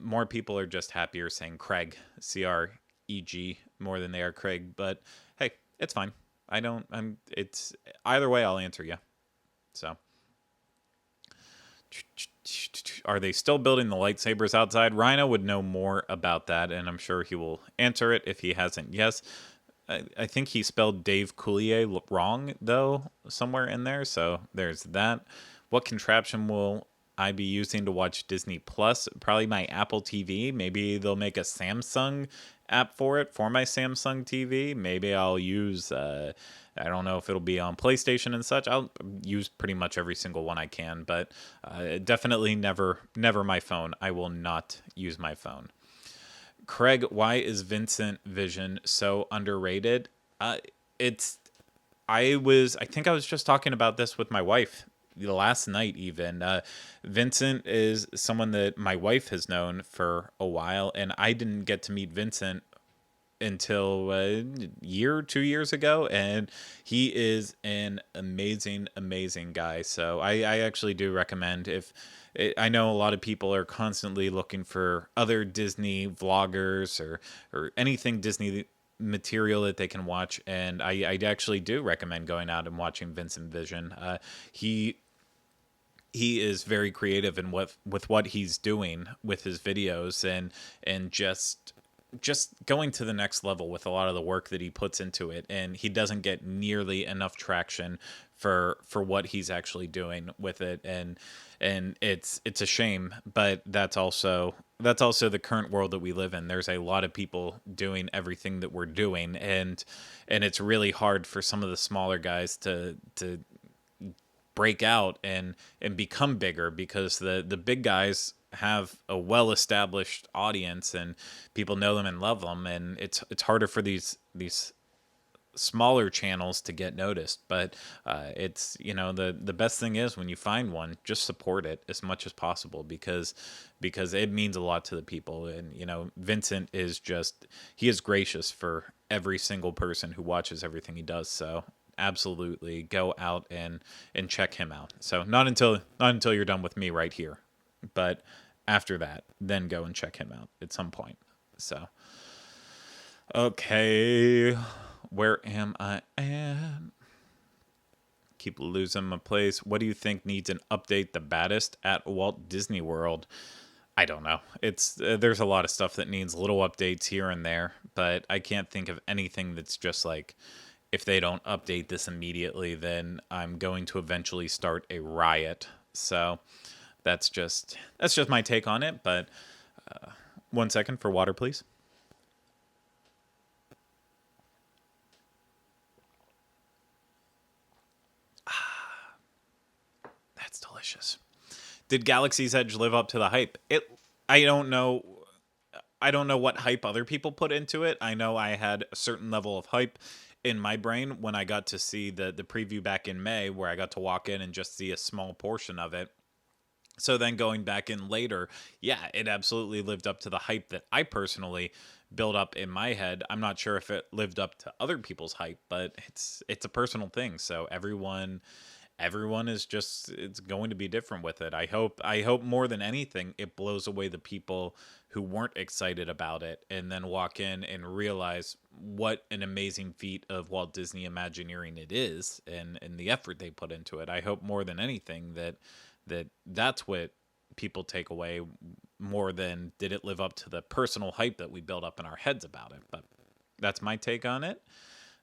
more people are just happier saying Craig, C-R-E-G, more than they are Craig, but hey, it's fine. It's either way, I'll answer you. So, are they still building the lightsabers outside? Rhino would know more about that, and I'm sure he will answer it if he hasn't. Yes. I think he spelled Dave Coulier wrong, though, somewhere in there. So there's that. What contraption will I be using to watch Disney Plus? Probably my Apple TV. Maybe they'll make a Samsung app for it, for my Samsung TV. Maybe I'll use, I don't know if it'll be on PlayStation and such. I'll use pretty much every single one I can, but definitely never my phone. I will not use my phone. Craig, why is Vincent Vision so underrated? I think I was just talking about this with my wife last night even. Vincent is someone that my wife has known for a while, and I didn't get to meet Vincent until a year, 2 years ago, and he is an amazing guy. So I actually do recommend, I know a lot of people are constantly looking for other Disney vloggers or anything Disney material that they can watch, and I actually do recommend going out and watching Vincent Vision. he is very creative in what he's doing with his videos, and just going to the next level with a lot of the work that he puts into it, and he doesn't get nearly enough traction for what he's actually doing with it, and it's a shame, but that's also the current world that we live in. There's a lot of people doing everything that we're doing, and it's really hard for some of the smaller guys to break out and become bigger, because the big guys have a well established audience and people know them and love them, and it's harder for these smaller channels to get noticed. But it's, the best thing is when you find one, just support it as much as possible, because it means a lot to the people. And Vincent is he is gracious for every single person who watches everything he does. So absolutely go out and check him out. So not until you're done with me right here, but after that, then go and check him out at some point. So okay, where am I at? Keep losing my place. What do you think needs an update the baddest at Walt Disney World? I don't know. It's there's a lot of stuff that needs little updates here and there, but I can't think of anything that's just like, if they don't update this immediately, then I'm going to eventually start a riot. So that's just my take on it. But 1 second for water, please. That's delicious. Did Galaxy's Edge live up to the hype? I don't know. I don't know what hype other people put into it. I know I had a certain level of hype in my brain when I got to see the preview back in May, where I got to walk in and just see a small portion of it. So then going back in later, yeah, it absolutely lived up to the hype that I personally built up in my head. I'm not sure if it lived up to other people's hype, but it's a personal thing. So everyone is just, it's going to be different with it. I hope more than anything it blows away the people who weren't excited about it, and then walk in and realize what an amazing feat of Walt Disney Imagineering it is, and the effort they put into it. I hope more than anything that's what people take away, more than did it live up to the personal hype that we built up in our heads about it. But that's my take on it.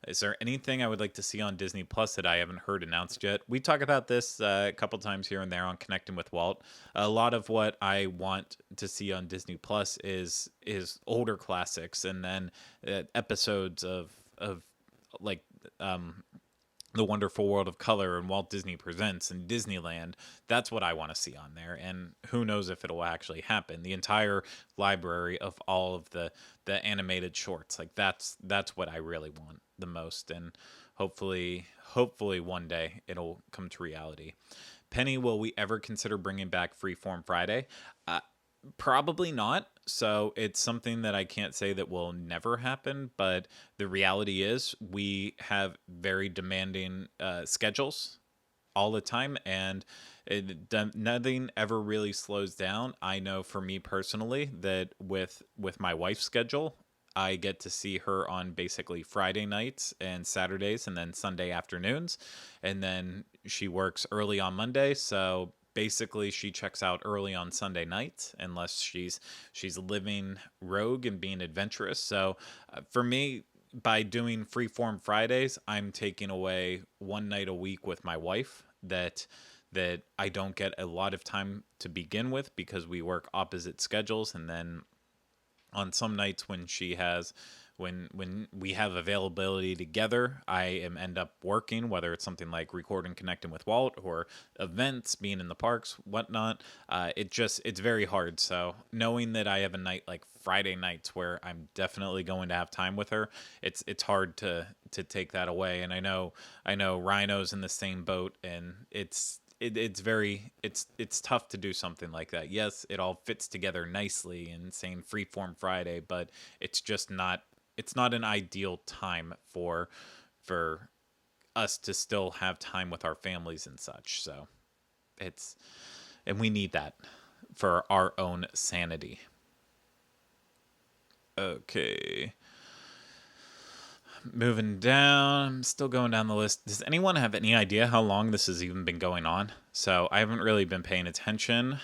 Is there anything I would like to see on Disney Plus that I haven't heard announced yet? We talk about this a couple times here and there on Connecting with Walt. A lot of what I want to see on Disney Plus is older classics, and then episodes of like The Wonderful World of Color and Walt Disney Presents and Disneyland. That's what I want to see on there, and who knows if it'll actually happen. The entire library of all of the animated shorts, like that's what I really want the most, and hopefully one day it'll come to reality. Penny, will we ever consider bringing back Freeform Friday? Probably not. So it's something that I can't say that will never happen, but the reality is we have very demanding schedules all the time, and nothing ever really slows down. I know for me personally that with my wife's schedule, I get to see her on basically Friday nights and Saturdays, and then Sunday afternoons, and then she works early on Monday, so basically she checks out early on Sunday nights, unless she's living rogue and being adventurous. So for me, by doing Freeform Fridays, I'm taking away one night a week with my wife that I don't get a lot of time to begin with, because we work opposite schedules. And then on some nights when we have availability together, I end up working, whether it's something like recording Connecting with Walt, or events, being in the parks, whatnot. It's very hard. So knowing that I have a night like Friday nights where I'm definitely going to have time with her, it's hard to take that away. And I know Rhino's in the same boat, and it's tough to do something like that. Yes, it all fits together nicely in saying Freeform Friday, but it's not an ideal time for us to still have time with our families and such. So and we need that for our own sanity. Okay. moving down. I'm still going down the list. Does anyone have any idea how long this has even been going on? So I haven't really been paying attention.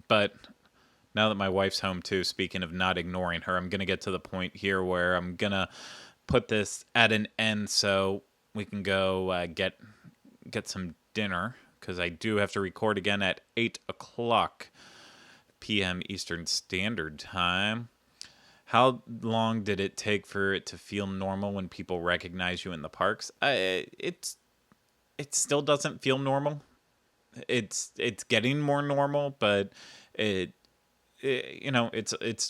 But now that my wife's home too, speaking of not ignoring her, I'm going to get to the point here where I'm going to put this at an end so we can go get some dinner, because I do have to record again at 8 o'clock p.m. Eastern Standard Time. How long did it take for it to feel normal when people recognize you in the parks? It still doesn't feel normal. It's getting more normal, but it's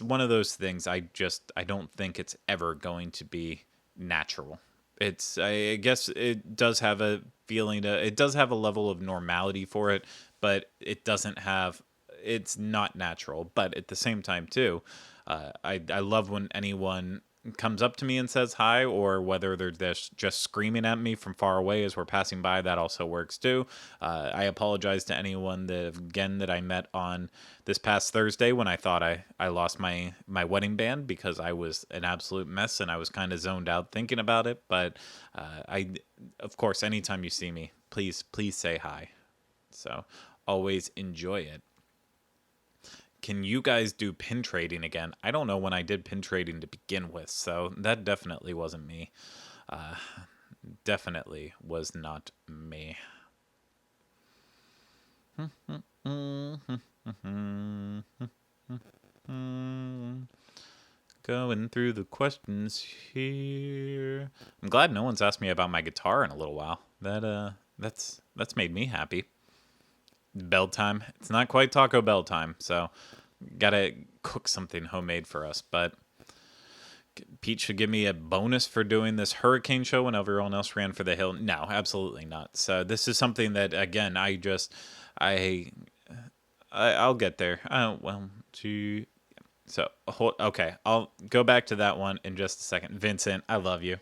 one of those things. I don't think it's ever going to be natural. I guess it does have a feeling. It does have a level of normality for it, but it's not natural. But at the same time, too, I love when anyone comes up to me and says hi, or whether they're just screaming at me from far away as we're passing by. That also works too. I apologize to anyone that I met on this past Thursday when I thought I lost my wedding band, because I was an absolute mess and I was kind of zoned out thinking about it. But of course, anytime you see me, please say hi. So always enjoy it. Can you guys do pin trading again? I don't know when I did pin trading to begin with, so that definitely wasn't me. Definitely was not me. Going through the questions here. I'm glad no one's asked me about my guitar in a little while. That's made me happy. Bell time. It's not quite Taco Bell time, so gotta cook something homemade for us. But Pete should give me a bonus for doing this hurricane show when everyone else ran for the hill. No, absolutely not. So this is something that, again, I'll get there. Okay, I'll go back to that one in just a second. Vincent, I love you.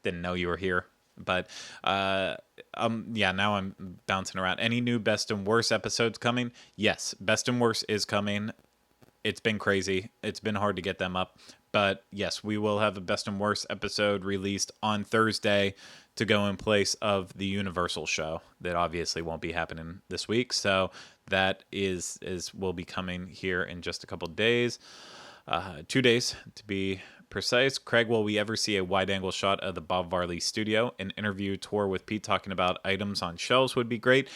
Didn't know you were here. But now I'm bouncing around. Any new best and worst episodes coming? Yes, best and worst is coming. It's been crazy. It's been hard to get them up. But yes, we will have a best and worst episode released on Thursday to go in place of the Universal show. That obviously won't be happening this week. So that will be coming here in just a couple days. 2 days to be precise. Craig, will we ever see a wide-angle shot of the Bob Varley studio? An interview tour with Pete talking about items on shelves would be great.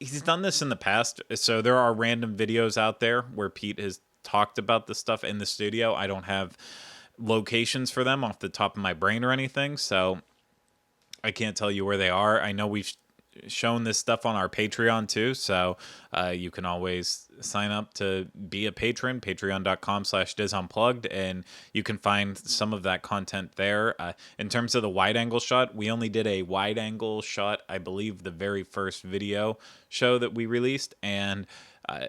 He's done this in the past, so there are random videos out there where Pete has talked about the stuff in the studio. I don't have locations for them off the top of my brain or anything, so I can't tell you where they are. I know we've shown this stuff on our Patreon too, so you can always sign up to be a patron, patreon.com/disunplugged, and you can find some of that content there. In terms of the wide angle shot, we only did a wide angle shot, I believe, the very first video show that we released, and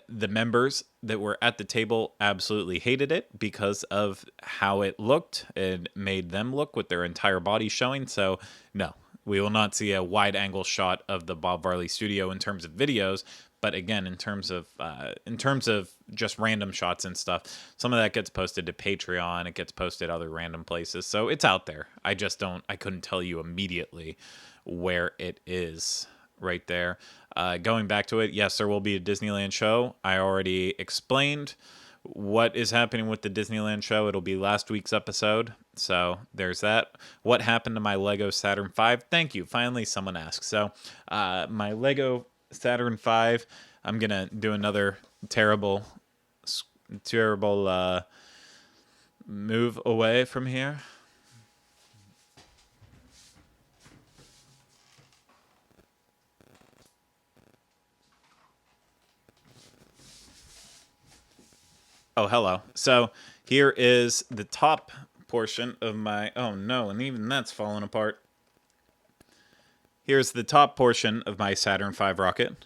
the members that were at the table absolutely hated it because of how it looked. It made them look with their entire body showing, so no. We will not see a wide-angle shot of the Bob Varley studio in terms of videos, but again, in terms of just random shots and stuff, some of that gets posted to Patreon. It gets posted other random places, so it's out there. I couldn't tell you immediately where it is right there. Going back to it, yes, there will be a Disneyland show. I already explained what is happening with the Disneyland show. It'll be last week's episode. So there's that. What happened to my Lego Saturn V? Thank you. Finally, someone asked. So my Lego Saturn V, I'm going to do another terrible move away from here. Oh, hello. So here is the top portion of my... Oh, no, and even that's falling apart. Here's the top portion of my Saturn V rocket.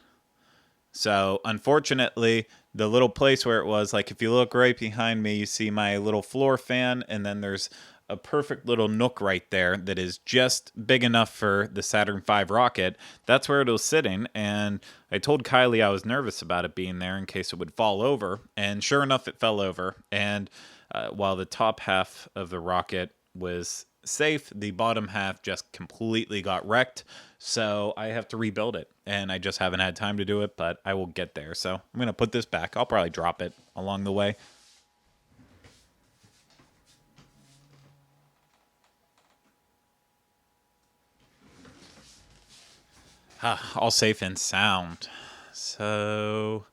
So, unfortunately, the little place where it was, like, if you look right behind me, you see my little floor fan, and then there's a perfect little nook right there that is just big enough for the Saturn V rocket. That's where it was sitting, and I told Kylie I was nervous about it being there in case it would fall over, and sure enough, it fell over, and while the top half of the rocket was safe, the bottom half just completely got wrecked. So I have to rebuild it, and I just haven't had time to do it, but I will get there. So I'm going to put this back. I'll probably drop it along the way. All safe and sound. So,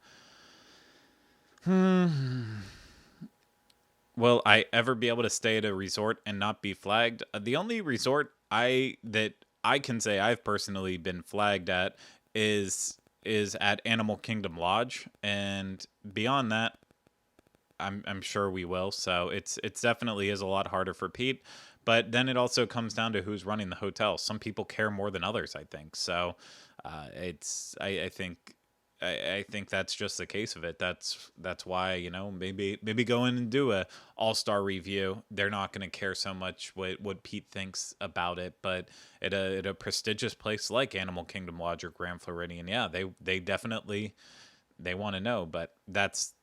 will I ever be able to stay at a resort and not be flagged? The only resort that I can say I've personally been flagged at is at Animal Kingdom Lodge, and beyond that, I'm sure we will. So it's definitely is a lot harder for Pete. But then it also comes down to who's running the hotel. Some people care more than others, I think. So I think that's just the case of it. That's why, maybe go in and do a all-star review. They're not going to care so much what Pete thinks about it, but at a prestigious place like Animal Kingdom Lodge or Grand Floridian, yeah, they definitely they want to know. But that's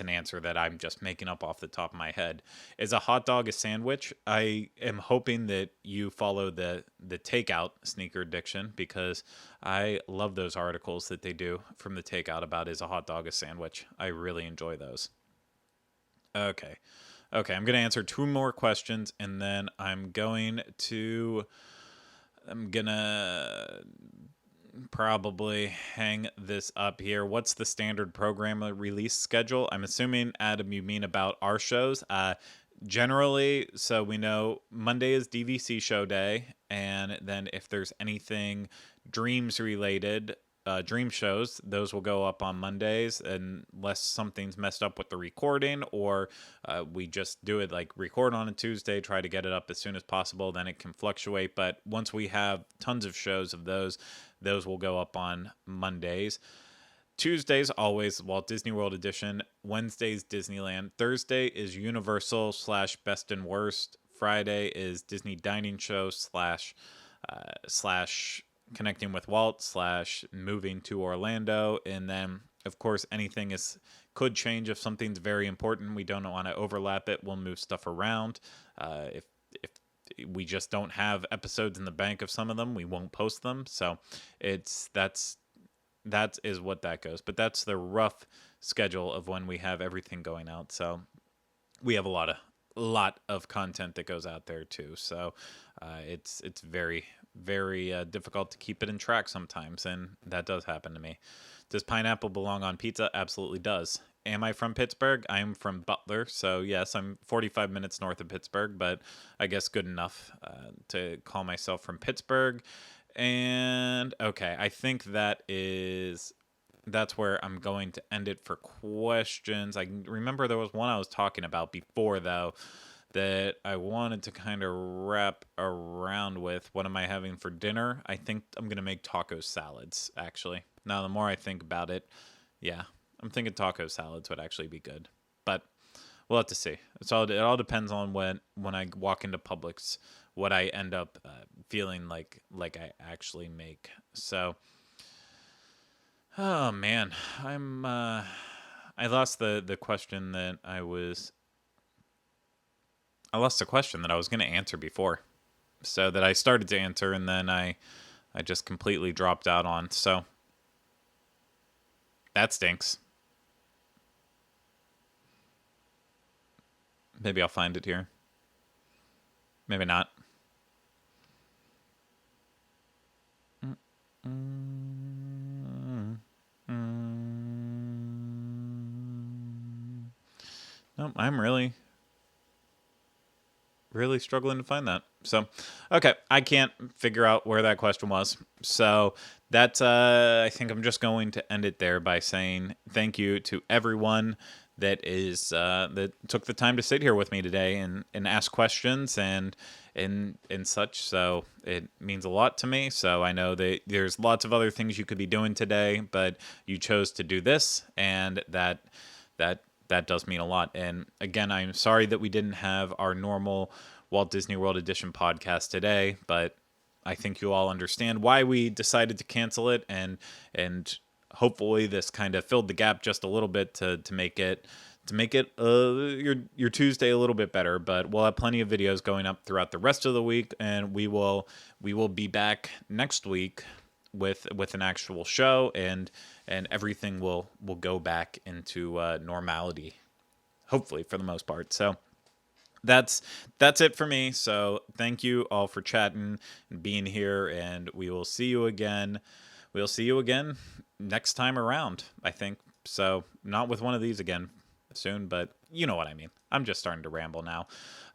an answer that I'm just making up off the top of my head. Is a hot dog a sandwich? I am hoping that you follow the takeout sneaker addiction, because I love those articles that they do from the takeout about is a hot dog a sandwich. I really enjoy those. Okay. Okay, I'm going to answer two more questions, and then I'm going to probably hang this up here. What's the standard program release schedule? I'm assuming, Adam, you mean about our shows. Generally, so we know Monday is DVC show day, and then if there's anything Dreams related, Dream shows, those will go up on Mondays, unless something's messed up with the recording, or we just do it like record on a Tuesday, try to get it up as soon as possible, then it can fluctuate. But once we have tons of shows of those will go up on Mondays. Tuesdays, always Walt Disney World Edition. Wednesdays, Disneyland. Thursday is Universal / Best and Worst. Friday is Disney Dining Show slash Connecting with Walt / Moving to Orlando. And then, of course, anything could change if something's very important. We don't want to overlap it. We'll move stuff around. If we just don't have episodes in the bank of some of them, we won't post them. So that is what that goes. But that's the rough schedule of when we have everything going out. So we have a lot of content that goes out there too. So it's very, very difficult to keep it in track sometimes, and that does happen to me. Does pineapple belong on pizza? Absolutely does. Am I from Pittsburgh? I'm from Butler, so yes, I'm 45 minutes north of Pittsburgh, but I guess good enough to call myself from Pittsburgh. And okay, I think that's where I'm going to end it for questions. I remember there was one I was talking about before, though, that I wanted to kind of wrap around with. What am I having for dinner? I think I'm going to make taco salads, actually. Now, the more I think about it, yeah, I'm thinking taco salads would actually be good. But we'll have to see. It all depends on when I walk into Publix, what I end up feeling like I actually make. So, oh man, I lost the question that I lost the question that I was going to answer before. So that I started to answer, and then I just completely dropped out on. So that stinks. Maybe I'll find it here. Maybe not. Nope, I'm really struggling to find that. So, okay, I can't figure out where that question was. So that's, I think I'm just going to end it there by saying thank you to everyone that took the time to sit here with me today and ask questions and such. So it means a lot to me. So I know that there's lots of other things you could be doing today, but you chose to do this, and that does mean a lot. And again, I'm sorry that we didn't have our normal Walt Disney World Edition podcast today, but I think you all understand why we decided to cancel it, and hopefully this kind of filled the gap just a little bit to make it make it your Tuesday a little bit better. But we'll have plenty of videos going up throughout the rest of the week, and we will be back next week with an actual show, and everything will go back into normality, hopefully, for the most part. So that's it for me. So thank you all for chatting and being here, and we will see you again. We'll see you again next time around, I think. So not with one of these again soon, but you know what I mean. I'm just starting to ramble now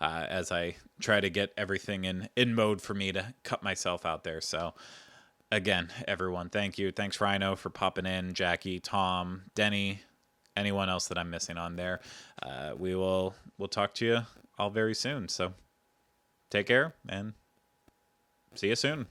as I try to get everything in mode for me to cut myself out there. So again, everyone, thank you. Thanks, Rhino, for popping in. Jackie, Tom, Denny, anyone else that I'm missing on there. We'll talk to you all very soon. So take care and see you soon.